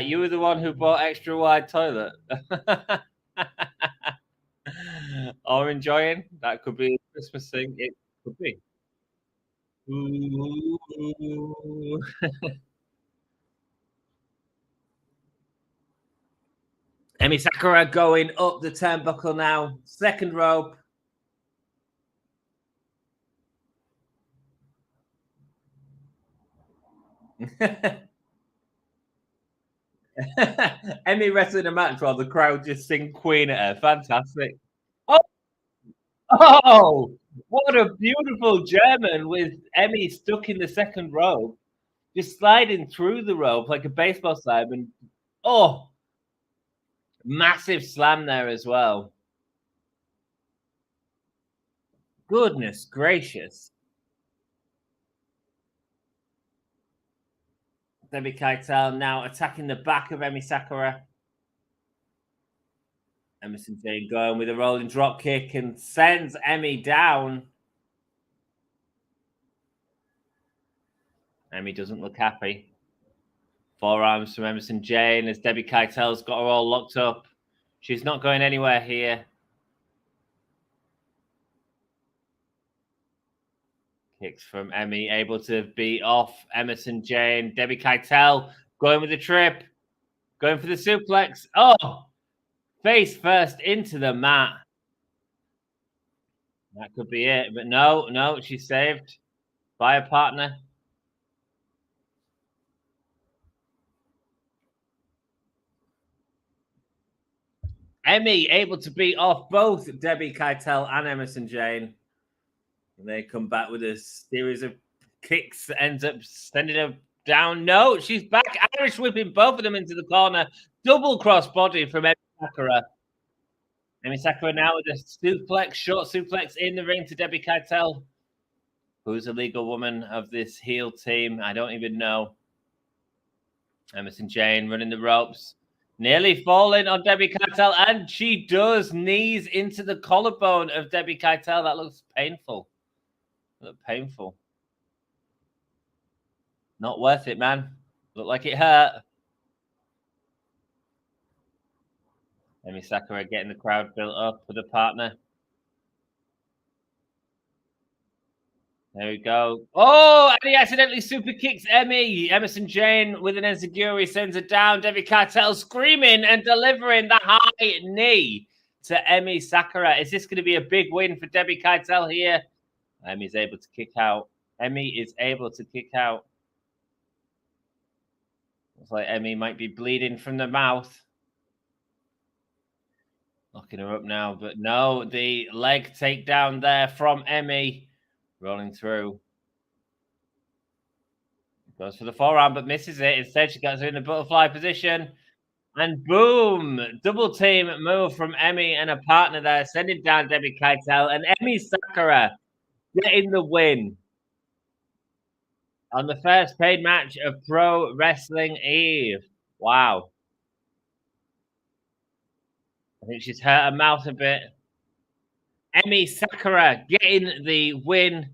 You were the one who bought extra wide toilet. Or enjoying. That could be a Christmas thing. It could be. Ooh. Emi Sakura going up the turnbuckle now. Second rope. Emi wrestling a match while the crowd just sing Queen at her. Fantastic. Oh, what a beautiful German with Emi stuck in the second rope, just sliding through the rope like a baseball slide. And oh, massive slam there as well. Goodness gracious. Debbie Keitel now attacking the back of Emi Sakura. Emerson Jane going with a rolling drop kick and sends Emi down. Emi doesn't look happy. Forearms from Emerson Jane as Debbie Keitel's got her all locked up. She's not going anywhere here. Kicks from Emi, able to beat off Emerson Jane. Debbie Keitel going with the trip. Going for the suplex. Oh! Face first into the mat. That could be it. But no, she's saved by a partner. Emi able to beat off both Debbie Keitel and Emerson Jane. And they come back with a series of kicks that ends up sending her down. No, she's back. Irish whipping both of them into the corner. Double cross body from Emi Sakura. Emi Sakura now with a suplex, short suplex in the ring to Debbie Keitel, who's a legal woman of this heel team. I don't even know. Emerson Jane running the ropes. Nearly falling on Debbie Keitel, and she does knees into the collarbone of Debbie Keitel. That looks painful. Look painful. Not worth it, man. Looked like it hurt. Emi Sakura getting the crowd built up with a partner. There we go. Oh, and he accidentally super kicks Emi. Emerson Jane with an enziguri sends her down. Debbie Keitel screaming and delivering the high knee to Emi Sakura. Is this going to be a big win for Debbie Keitel here? Emi's able to kick out. Emi is able to kick out. Looks like Emi might be bleeding from the mouth. Locking her up now, but no, the leg takedown there from Emi. Rolling through. Goes for the forearm, but misses it. Instead, she gets her in the butterfly position. And boom! Double team move from Emi and a partner there, sending down Debbie Keitel. And Emi Sakura getting the win on the first paid match of Pro Wrestling Eve. Wow. I think she's hurt her mouth a bit. Emi Sakura getting the win.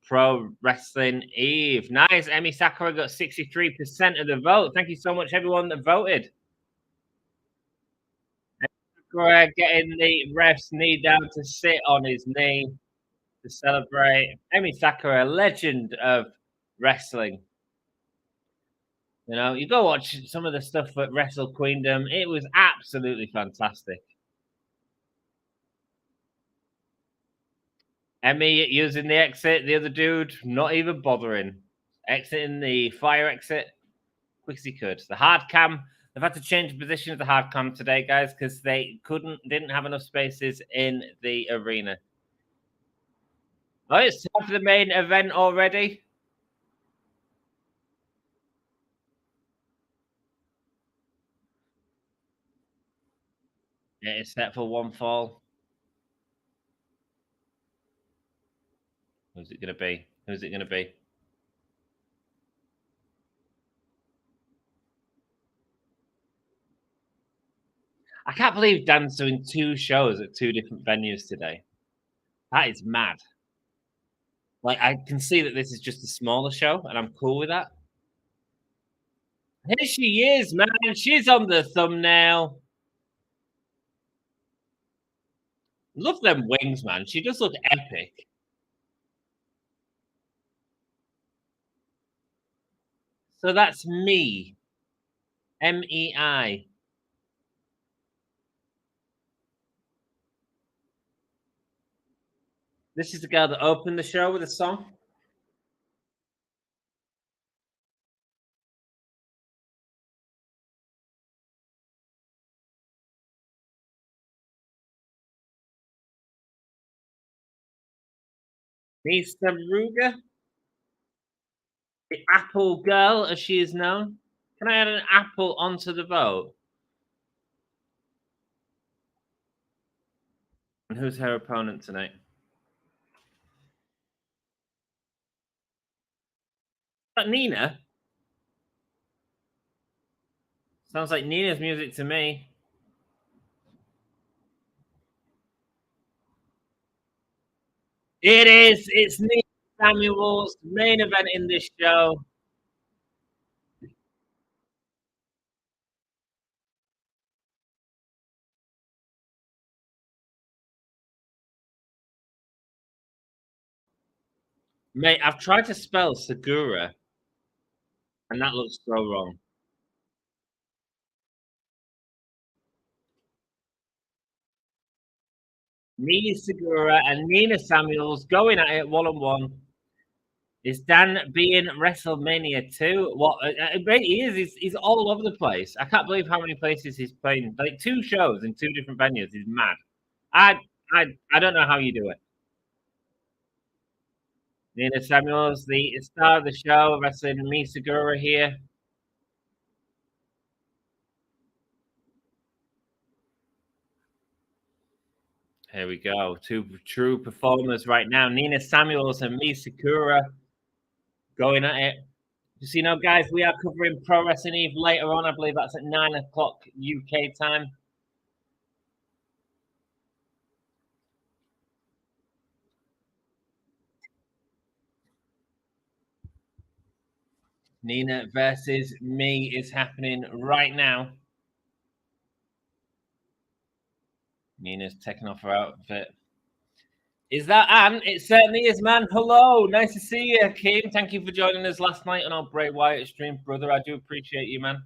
Pro Wrestling Eve. Nice. Emi Sakura got 63% of the vote. Thank you so much, everyone that voted. Emi Sakura getting the ref's knee down to sit on his knee to celebrate. Emi Sakura, legend of wrestling. You know, you go watch some of the stuff at Wrestle Queendom. It was absolutely fantastic. Emi using the exit, the other dude not even bothering. Exiting the fire exit quick as he could. The hard cam, they've had to change the position of the hard cam today, guys, because they didn't have enough spaces in the arena. Oh, it's time for the main event already. It is set for one fall. Who's it going to be? Who's it going to be? I can't believe Dan's doing 2 shows at 2 different venues today. That is mad. Like, I can see that this is just a smaller show, and I'm cool with that. Here she is, man. She's on the thumbnail. Love them wings, man. She does look epic. So that's me. MEI. This is the girl that opened the show with a song. Misa Ruga. The Apple Girl, as she is known. Can I add an apple onto the vote? And who's her opponent tonight? Is that Nina? Sounds like Nina's music to me. It is. It's Nina. Samuels, main event in this show. Mate, I've tried to spell Segura, and that looks so wrong. Nina Segura and Nina Samuels going at it one-on-one. Is Dan being WrestleMania 2? What he is, he's all over the place. I can't believe how many places he's playing. Like 2 shows in 2 different venues. He's mad. I I don't know how you do it. Nina Samuels, the star of the show, wrestling Mi Segura here. Here we go. 2 true performers right now. Nina Samuels and Mi Segura going at it. Just so you know, guys, we are covering Pro Wrestling Eve later on. I believe that's at 9 o'clock UK time. Nina versus me is happening right now. Nina's taking off her outfit. Is that Anne? It certainly is, man. Hello. Nice to see you, Kim. Thank you for joining us last night on our Bray Wyatt stream, brother. I do appreciate you, man.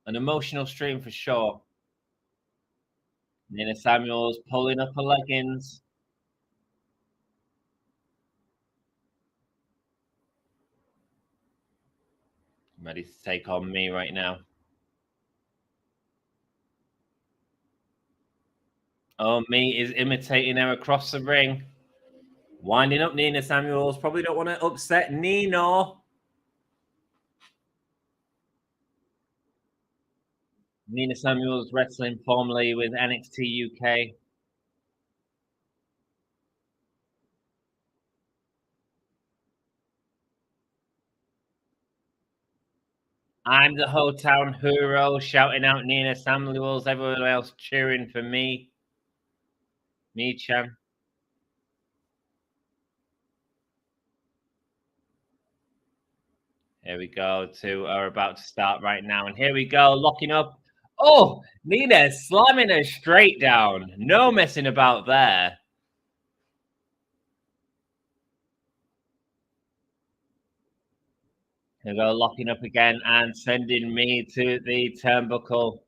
An emotional stream for sure. Nina Samuels pulling up her leggings. Ready to take on me right now. Oh, me is imitating her across the ring. Winding up Nina Samuels. Probably don't want to upset Nino. Nina Samuels wrestling formerly with NXT UK. I'm the whole town hero, shouting out Nina Samuels. Everyone else cheering for me. Me, Chan. Here we go. 2 are about to start right now. And here we go, locking up. Oh, Nina slamming her straight down. No messing about there. Here we go, locking up again and sending me to the turnbuckle.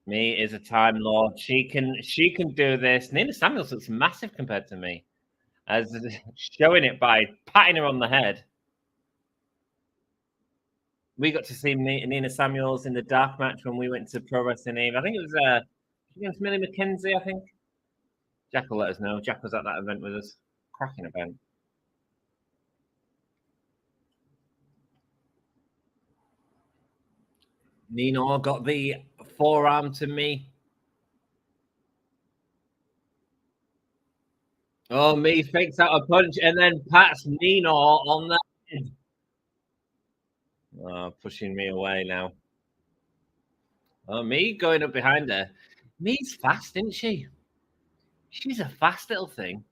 Me is a time lord. She can do this. Nina Samuels looks massive compared to me, as showing it by patting her on the head. We got to see Nina Samuels in the dark match when we went to Pro Wrestling Eve. I think it was against Millie McKenzie, I think. Jack will let us know. Jack was at that event with us. Cracking event. Nino got the forearm to me. Oh, me fakes out a punch and then pats Nino on the head. Oh, pushing me away now. Oh, me going up behind her. Me's fast, isn't she? She's a fast little thing.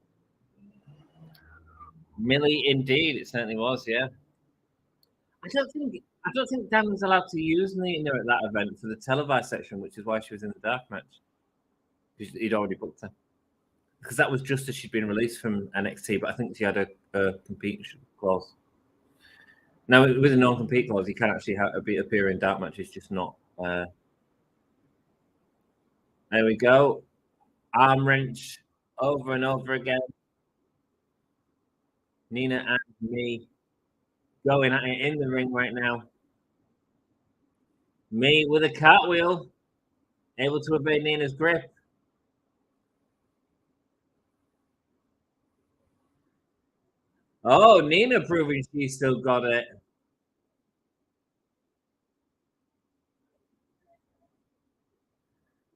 Millie, indeed, it certainly was. Yeah. I don't think Dan was allowed to use Nina at that event for the televised section, which is why she was in the dark match. He'd already booked her because that was just as she'd been released from NXT, but I think she had a compete clause. Now, with a non-compete clause, you can actually appear in dark matches, just not. There we go. Arm wrench over and over again. Nina and me going at it in the ring right now. Me with a cartwheel, able to evade Nina's grip. Oh, Nina proving she still got it.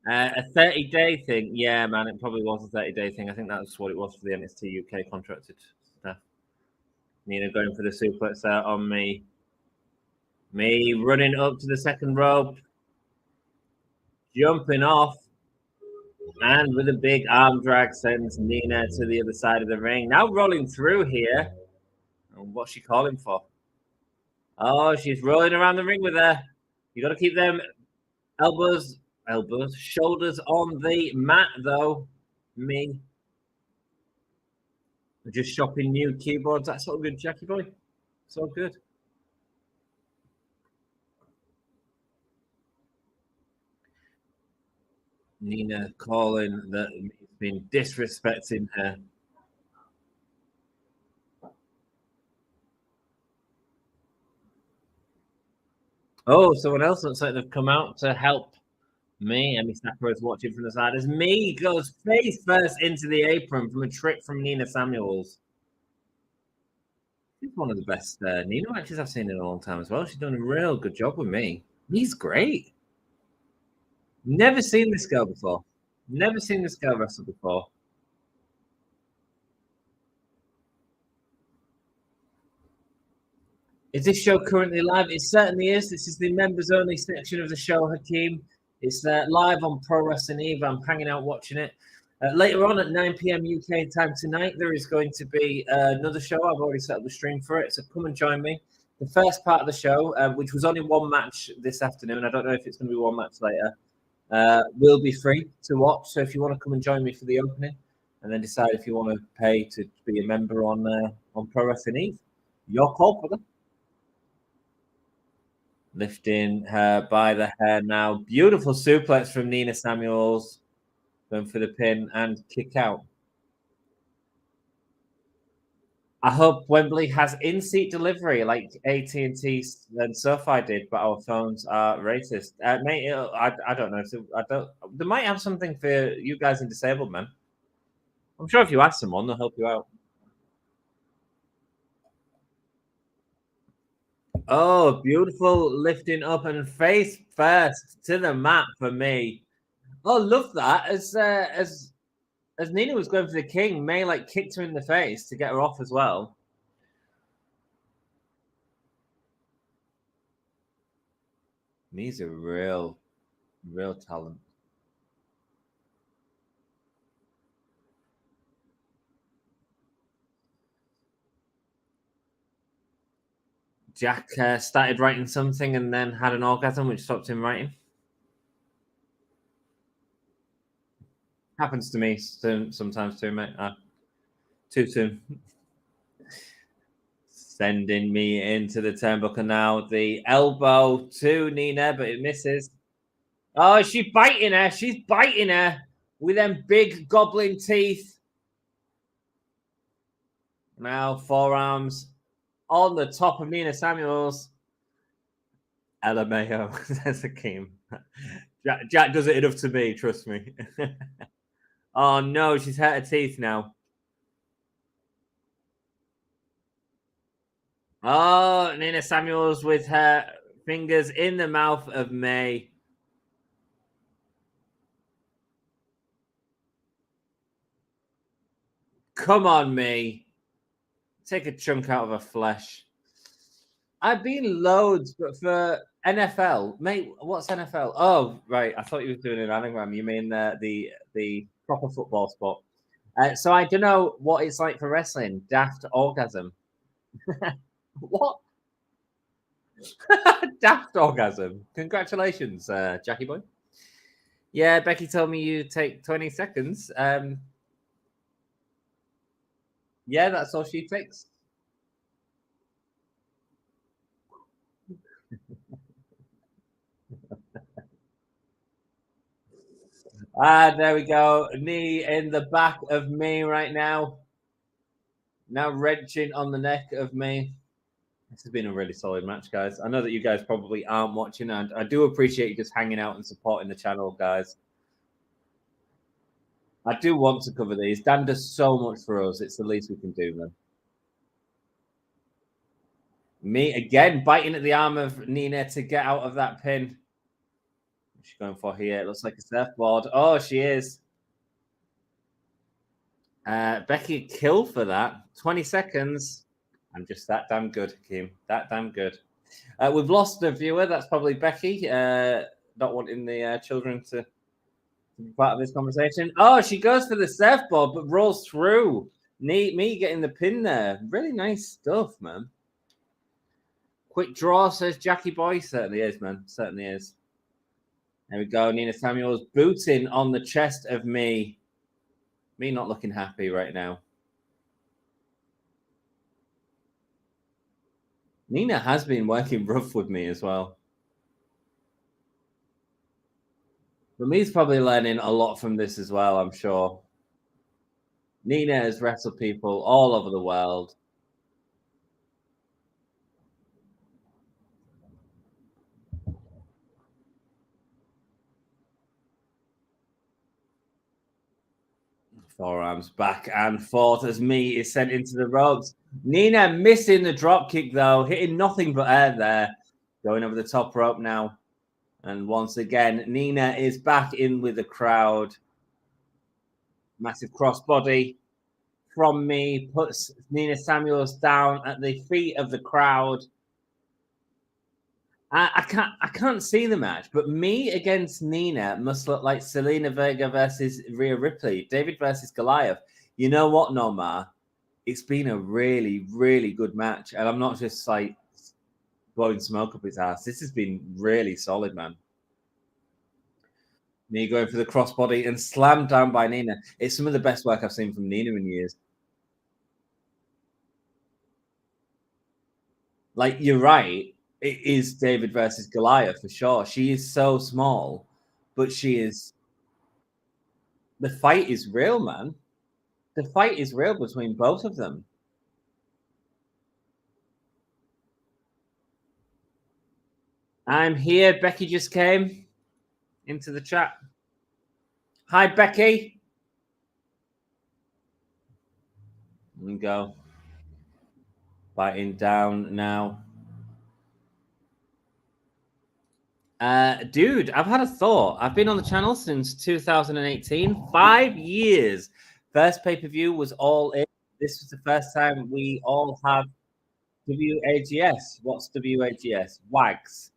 A 30-day thing. Yeah, man, it probably was a 30-day thing. I think that's what it was for the NXT UK contracted staff. Nina going for the suplex out on me. Me running up to the second rope. Jumping off. And with a big arm drag sends Nina to the other side of the ring. Now rolling through here. What's she calling for? Oh, she's rolling around the ring with her. You got to keep them shoulders on the mat, though. Me. Just shopping new keyboards. That's all good, Jackie boy. It's all good. Nina calling that he's been disrespecting her. Oh, someone else looks like they've come out to help me. Emmy Snapper is watching from the side as me goes face first into the apron from a trick from Nina Samuels. She's one of the best Nina matches I've seen in a long time as well. She's doing a real good job with me. He's great. Never seen this girl before. Never seen this girl wrestle before. Is this show currently live? It certainly is. This is the members only section of the show, Hakeem. It's live on Pro Wrestling Eve. I'm hanging out watching it. Later on at 9 p.m. UK time tonight, there is going to be another show. I've already set up the stream for it, so come and join me. The first part of the show, which was only one match this afternoon, I don't know if it's going to be one match later, will be free to watch. So if you want to come and join me for the opening, and then decide if you want to pay to be a member on Pro Wrestling Eve, your call, brother. Lifting her by the hair now. Beautiful suplex from Nina Samuels. Going for the pin and kick out. I hope Wembley has in-seat delivery like AT&T and SoFi did, but our phones are racist. Mate, I don't know. So I don't. They might have something for you guys in disabled, man. I'm sure if you ask someone, they'll help you out. Oh, beautiful lifting up and face first to the mat for me. Oh, love that. As Nina was going for the king, May like kicked her in the face to get her off as well. He's a real talent. Jack started writing something and then had an orgasm, which stopped him writing. Happens to me sometimes too, mate. Too soon. Sending me into the turnbuckle now. The elbow to Nina, but it misses. Oh, she's biting her. She's biting her with them big goblin teeth. Now forearms on the top of Nina Samuels. LMAO, says Hakeem. Jack does it enough to me, trust me. Oh no, she's hurt her teeth now. Oh, Nina Samuels with her fingers in the mouth of May. Come on, May. Take a chunk out of her flesh. I've been loads, but for NFL, mate, what's NFL? Oh, right. I thought you were doing an anagram. You mean the proper football sport? So I don't know what it's like for wrestling. Daft orgasm. What? Daft orgasm. Congratulations, Jackie boy. Yeah, Becky told me you take 20 seconds. Yeah, that's all she takes. There we go. Knee in the back of me right now. Now wrenching on the neck of me. This has been a really solid match, guys. I know that you guys probably aren't watching, and I do appreciate you just hanging out and supporting the channel, guys. I do want to cover these. Dan does so much for us. It's the least we can do, man. Me again, biting at the arm of Nina to get out of that pin. What's she going for here? It looks like a surfboard. Oh, she is. Becky kill for that. 20 seconds. I'm just that damn good, Kim. That damn good. We've lost a viewer. That's probably Becky. Not wanting the children to to be part of this conversation. Oh, she goes for the surfboard, but rolls through. Me getting the pin there. Really nice stuff, man. Quick draw, says Jackie Boy. Certainly is, man. Certainly is. There we go. Nina Samuels booting on the chest of me. Me not looking happy right now. Nina has been working rough with me as well. But me's probably learning a lot from this as well, I'm sure. Nina has wrestled people all over the world. Forearms back and forth as me is sent into the ropes. Nina missing the drop kick though, hitting nothing but air there. Going over the top rope now. And once again, Nina is back in with the crowd. Massive crossbody from me puts Nina Samuels down at the feet of the crowd. I can't see the match, but me against Nina must look like Selena Vega versus Rhea Ripley, David versus Goliath. You know what, Nomar? It's been a really, really good match, and I'm not just like blowing smoke up his ass. This has been really solid, man. Me going for the crossbody and slammed down by Nina. It's some of the best work I've seen from Nina in years. Like, you're right. It is David versus Goliath for sure. She is so small, but she is. The fight is real, man. The fight is real between both of them. I'm here. Becky just came into the chat. Hi, Becky. And go. Biting down now. Dude, I've had a thought. I've been on the channel since 2018, 5 years. First pay-per-view was All In. This was the first time we all have WAGS. What's WAGS? Wags.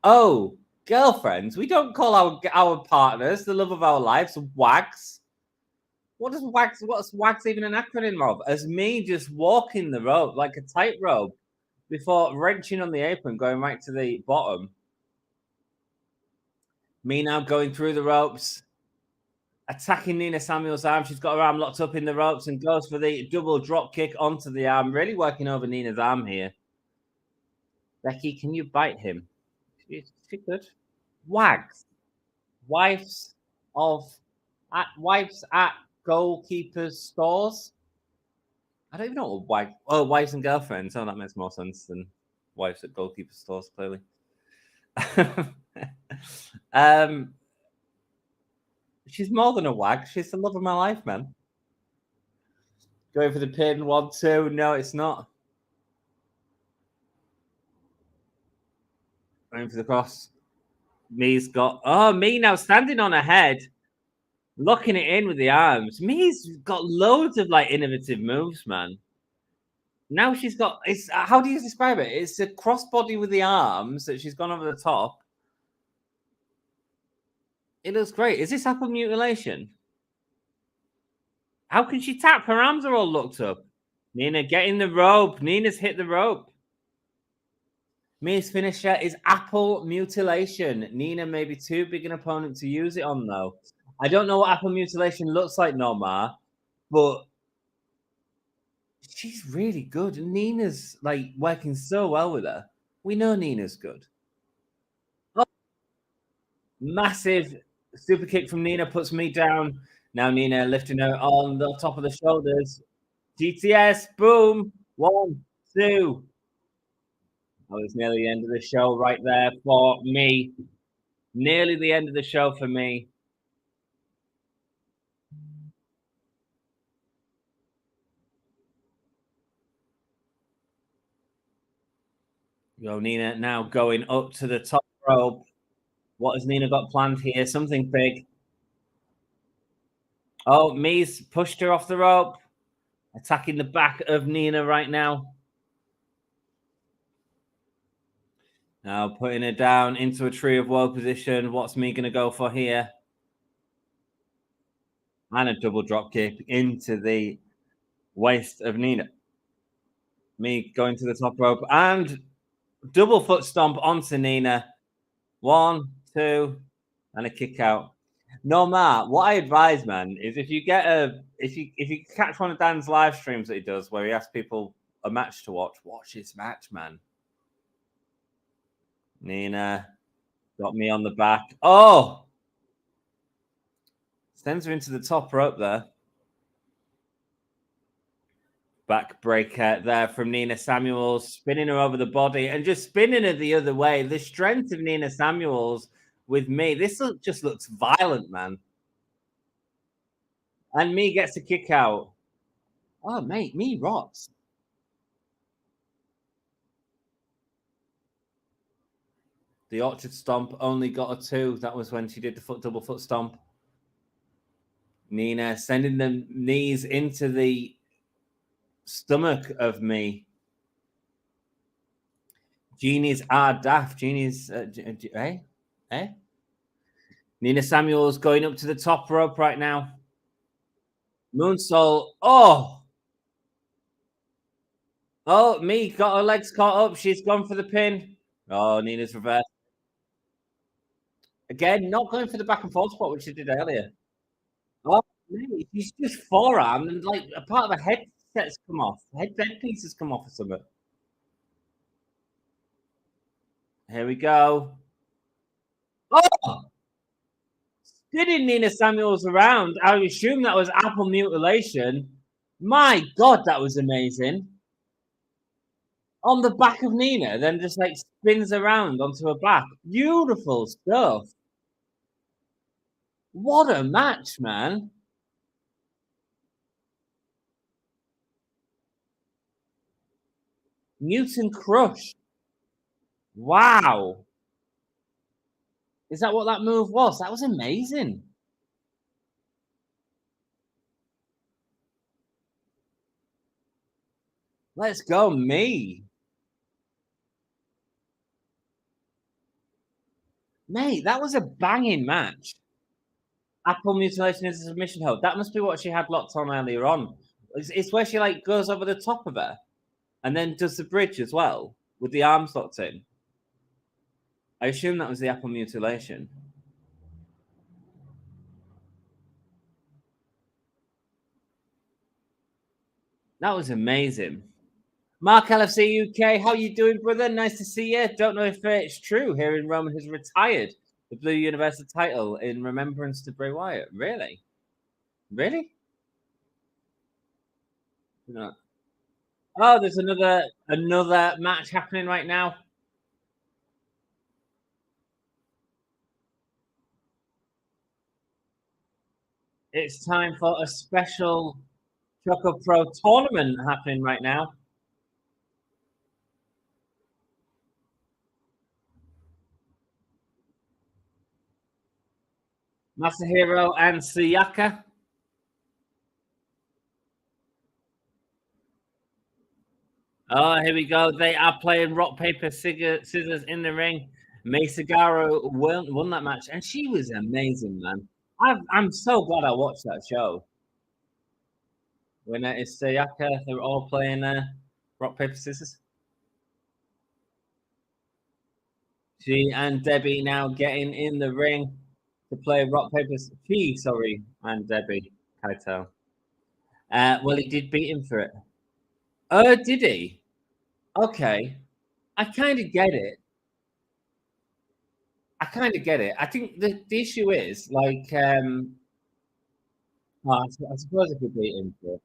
Oh, girlfriends. We don't call our partners, the love of our lives, wags. What's wags even an acronym of? As me just walking the rope like a tightrope before wrenching on the apron, going right to the bottom. Me now going through the ropes, attacking Nina Samuels' arm. She's got her arm locked up in the ropes and goes for the double drop kick onto the arm. Really working over Nina's arm here. Becky, can you bite him? She could. Wags. Wives at goalkeepers stores. I don't even know what wife. Oh, wives and girlfriends. Oh, that makes more sense than wives at goalkeeper stores. Clearly. She's more than a wag. She's the love of my life, man. Going for the pin. 1-2. No, it's not. Going for the cross. Me's got. Oh, me now standing on her head, locking it in with the arms. Me's got loads of like innovative moves, man. Now she's got. It's how do you describe it? It's a crossbody with the arms that she's gone over the top. It looks great. Is this apple mutilation? How can she tap? Her arms are all locked up. Nina, get in the rope. Nina's hit the rope. Mia's finisher is apple mutilation. Nina may be too big an opponent to use it on, though. I don't know what apple mutilation looks like, Nomar, but she's really good. Nina's like working so well with her. We know Nina's good. Oh, massive super kick from Nina puts me down. Now Nina lifting her on the top of the shoulders. GTS, boom. 1, 2. Oh, it's nearly the end of the show right there for me. Nearly the end of the show for me. Yo, Nina now going up to the top rope. What has Nina got planned here? Something big. Oh, Me's pushed her off the rope. Attacking the back of Nina right now. Now putting her down into a tree of woe position. What's Me going to go for here? And a double drop kick into the waist of Nina. Me going to the top rope and double foot stomp onto Nina. 1, 2, and a kick out. No, Matt, what I advise, man, is if you catch one of Dan's live streams that he does where he asks people a match to watch this match, man. Nina got me on the back. Oh! Sends her into the top rope there. Backbreaker there from Nina Samuels, spinning her over the body and just spinning her the other way. The strength of Nina Samuels with me. This just looks violent, man. And me gets a kick out. Oh, mate, me rocks. The Orchard Stomp only got a 2. That was when she did the double foot stomp. Nina sending the knees into the stomach of me. Genies are daft. Genies, Nina Samuels going up to the top rope right now. Moonsault. Oh, me got her legs caught up. She's gone for the pin. Oh, Nina's reversed. Again, not going for the back and forth spot, which she did earlier. Oh, mate, she's just forearm and like a part of a headset's come off. Headpiece has come off or something. Here we go. Oh! Spinning Nina Samuels around. I assume that was apple mutilation. My God, that was amazing. On the back of Nina, then just like spins around onto her back. Beautiful stuff. What a match, man. Newton Crush. Wow. Is that what that move was? That was amazing. Let's go, me. Mate, that was a banging match. Apple mutilation is a submission hold. That must be what she had locked on earlier on. It's where she like goes over the top of her and then does the bridge as well with the arms locked in. I assume that was the apple mutilation. That was amazing. Mark LFC UK, how you doing, brother? Nice to see you. Don't know if it's true. Hearing Roman has retired the Blue Universal title in remembrance to Bray Wyatt. Really? Really? No. Oh, there's another match happening right now. It's time for a special ChocoPro tournament happening right now. Masahiro and Sayaka. Oh, here we go. They are playing rock, paper, scissors in the ring. May Sagaro won that match, and she was amazing, man. I'm so glad I watched that show. Winner is Sayaka. They're all playing rock, paper, scissors. She and Debbie now getting in the ring to play rock, paper. And Debbie Kaito. Well, he did beat him for it. Oh, did he? Okay. I kind of get it. I think the issue is like, I suppose I could beat him for it.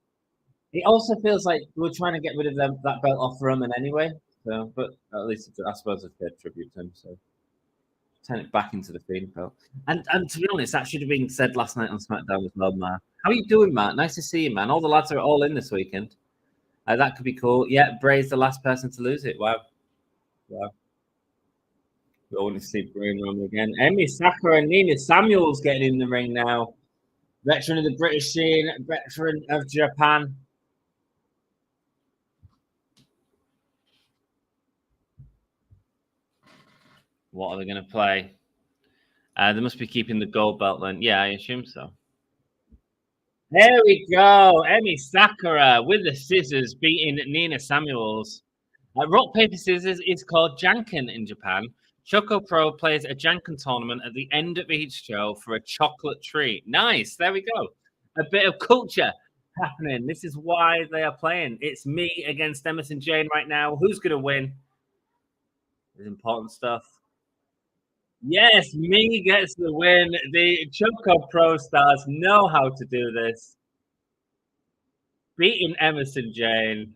It also feels like we're trying to get rid of that belt off Roman anyway. So, but at least I suppose it's a fair tribute to him. So, turn it back into the Fiend belt. And to be honest, that should have been said last night on SmackDown as well, Matt. How are you doing, Matt? Nice to see you, man. All the lads are all in this weekend. That could be cool. Yeah, Bray's the last person to lose it. Wow. We all want to see Bray and Roman again. Emi Sakura and Nina Samuels getting in the ring now. Veteran of the British scene, veteran of Japan. What are they going to play? They must be keeping the gold belt then. Yeah, I assume so. There we go. Emi Sakura with the scissors beating Nina Samuels. Rock, paper, scissors is called Janken in Japan. ChocoPro plays a Janken tournament at the end of each show for a chocolate treat. Nice. There we go. A bit of culture happening. This is why they are playing. It's me against Emerson Jane right now. Who's going to win? It's important stuff. Yes, me gets the win. The ChocoPro stars know how to do this. Beating Emerson Jane.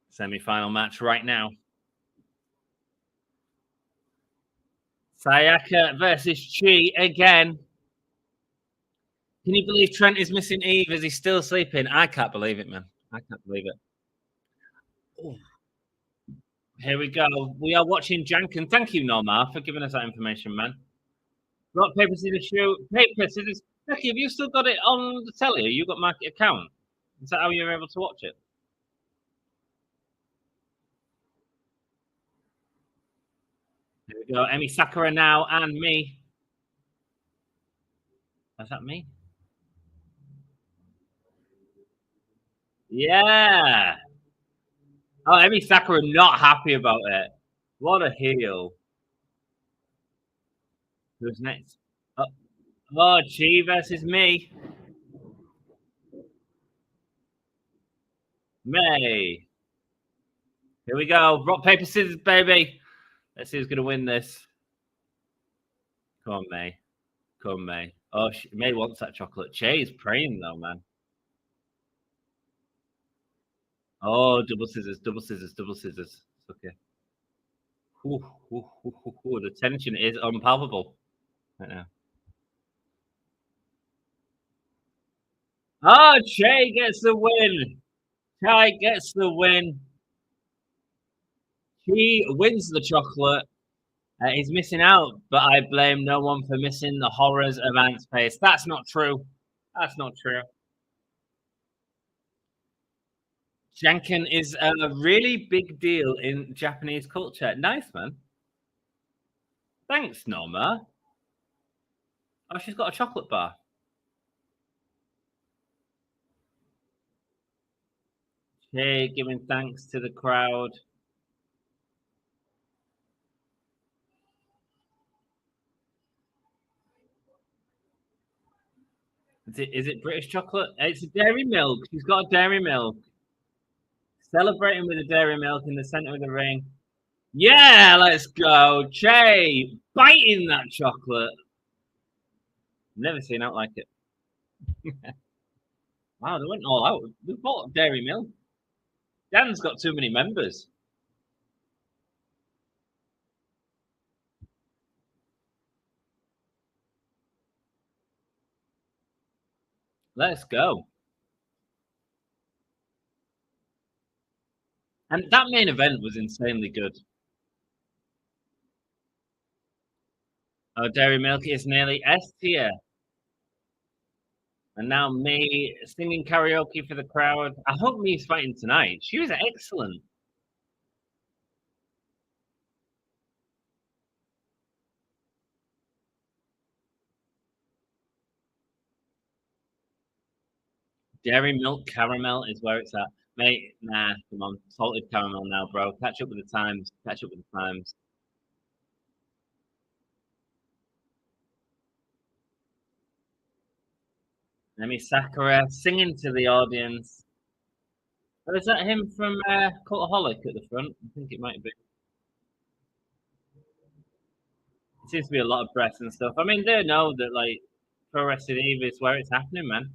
Semi-final match right now. Sayaka versus Chi again. Can you believe Trent is missing Eve? Is he still sleeping? I can't believe it, man. I can't believe it. Oh. Here we go. We are watching Janken. Thank you, Norma, for giving us that information, man. Rock, paper, scissors, shoot. Paper, scissors. Becky, have you still got it on the telly? You got my account? Is that how you're able to watch it? Here we go. Emi Sakura now and me. Is that me? Yeah. Oh, Emi Sakura not happy about it. What a heel. Who's next? Oh, Chi versus me. May. Here we go. Rock, paper, scissors, baby. Let's see who's going to win this. Come on, May. Come on, May. Oh, May wants that chocolate. Is praying, though, man. Oh, double scissors, double scissors, double scissors. Okay. Ooh, ooh, ooh, ooh. The tension is unpalpable right now. Oh, Che gets the win. Chai gets the win. He wins the chocolate. He's missing out, but I blame no one for missing the horrors of Ant's Pace. That's not true. That's not true. Janken is a really big deal in Japanese culture. Nice, man. Thanks, Norma. Oh, she's got a chocolate bar. Hey, giving thanks to the crowd. Is it British chocolate? It's a dairy milk. She's got a dairy milk. Celebrating with a dairy milk in the center of the ring. Yeah, let's go. Che biting that chocolate. Never seen out like it. Wow, they went all out. We bought dairy milk. Dan's got too many members. Let's go. And that main event was insanely good. Oh, dairy milk is nearly S tier. And now me singing karaoke for the crowd. I hope me's fighting tonight. She was excellent. Dairy milk caramel is where it's at. Mate, nah, come on. Salted caramel now, bro. Catch up with the times. Catch up with the times. Emi Sakura singing to the audience. Oh, is that him from Cultaholic at the front? I think it might be. It seems to be a lot of breath and stuff. I mean, they know that like Pro Wrestling Eve is where it's happening, man.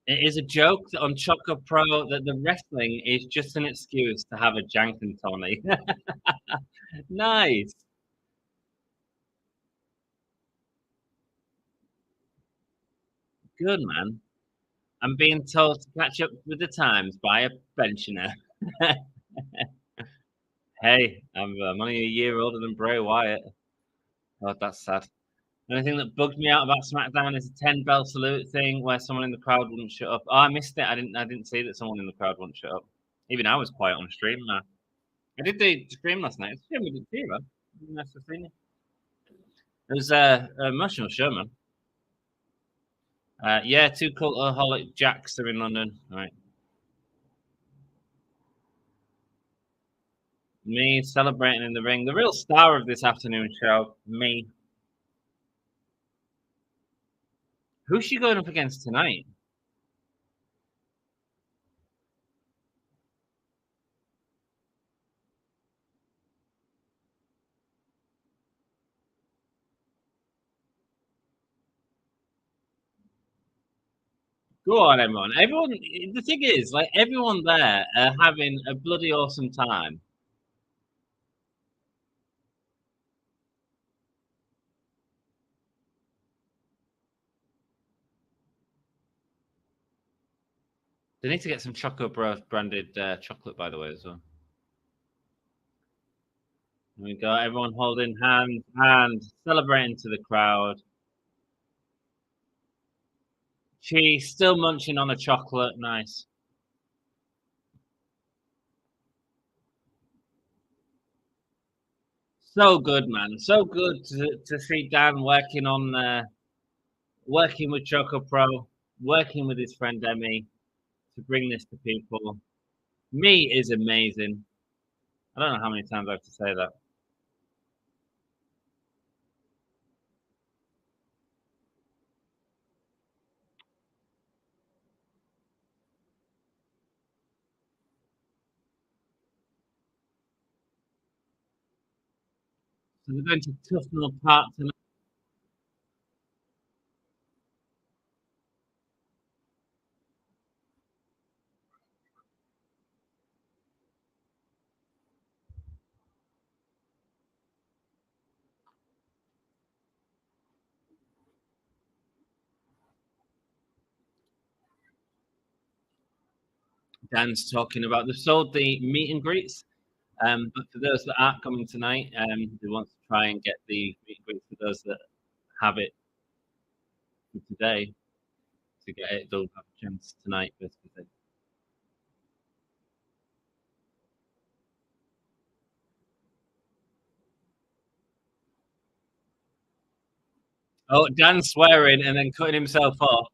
It is a joke on Choco Pro that the wrestling is just an excuse to have a Janken Tony. Nice. Good, man. I'm being told to catch up with the times by a pensioner. Hey, I'm only a year older than Bray Wyatt. God, that's sad. The only thing that bugged me out about SmackDown is the 10 bell salute thing where someone in the crowd wouldn't shut up. Oh, I missed it. I didn't see that someone in the crowd wouldn't shut up. Even I was quiet on stream. I did the stream last night. It's a shame we didn't see you, man. Nice to see you. It was an emotional show, man. Yeah, two cultaholic jacks are in London. All right. Me celebrating in the ring. The real star of this afternoon show, me. Who's she going up against tonight? Go on, everyone. Everyone. The thing is, like everyone there are having a bloody awesome time. They need to get some ChocoPro branded chocolate, by the way, as well. There we go. Everyone holding hands and celebrating to the crowd. She's still munching on a chocolate. Nice. So good, man. So good to see Dan working with ChocoPro, working with his friend Emmy to bring this to people. Me is amazing. I don't know how many times I have to say that. So we're going to Tufnell Park tonight. Dan's talking about they've sold the meet and greets. But for those that aren't coming tonight, they want to try and get the meet and greets for those that have it for today to get it. They'll have a chance tonight, basically. Oh, Dan's swearing and then cutting himself off.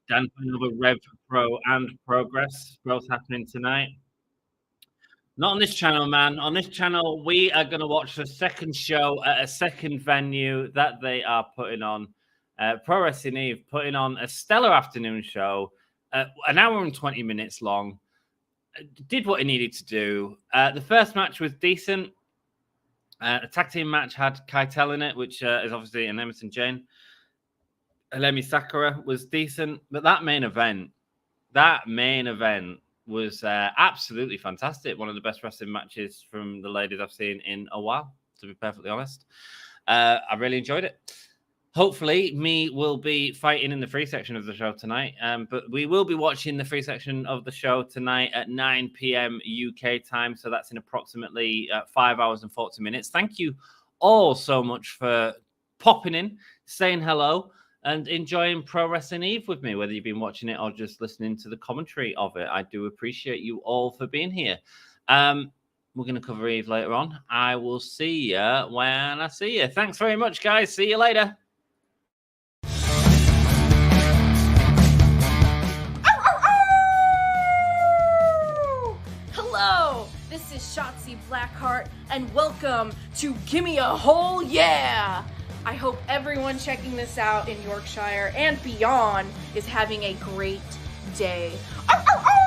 Dan putting over Rev Pro and Progress, both happening tonight. Not on this channel, man. On this channel, we are going to watch the second show at a second venue that they are putting on. Pro Wrestling Eve putting on a stellar afternoon show, an hour and 20 minutes long. Did what it needed to do. The first match was decent. The tag team match had Keitel in it, which is obviously an Emerson Jane. Alemi Sakura was decent, but that main event was absolutely fantastic. One of the best wrestling matches from the ladies I've seen in a while, to be perfectly honest. I really enjoyed it. Hopefully, me will be fighting in the free section of the show tonight. But we will be watching the free section of the show tonight at 9 p.m. UK time. So that's in approximately 5 hours and 40 minutes. Thank you all so much for popping in, saying hello, and enjoying Pro Wrestling Eve with me, whether you've been watching it or just listening to the commentary of it. I do appreciate you all for being here. We're going to cover Eve later on. I will see you when I see you. Thanks very much, guys. See you later. Hello, this is Shotzi Blackheart, and welcome to Gimme a Whole Yeah! I hope everyone checking this out in Yorkshire and beyond is having a great day. Ow, ow, ow!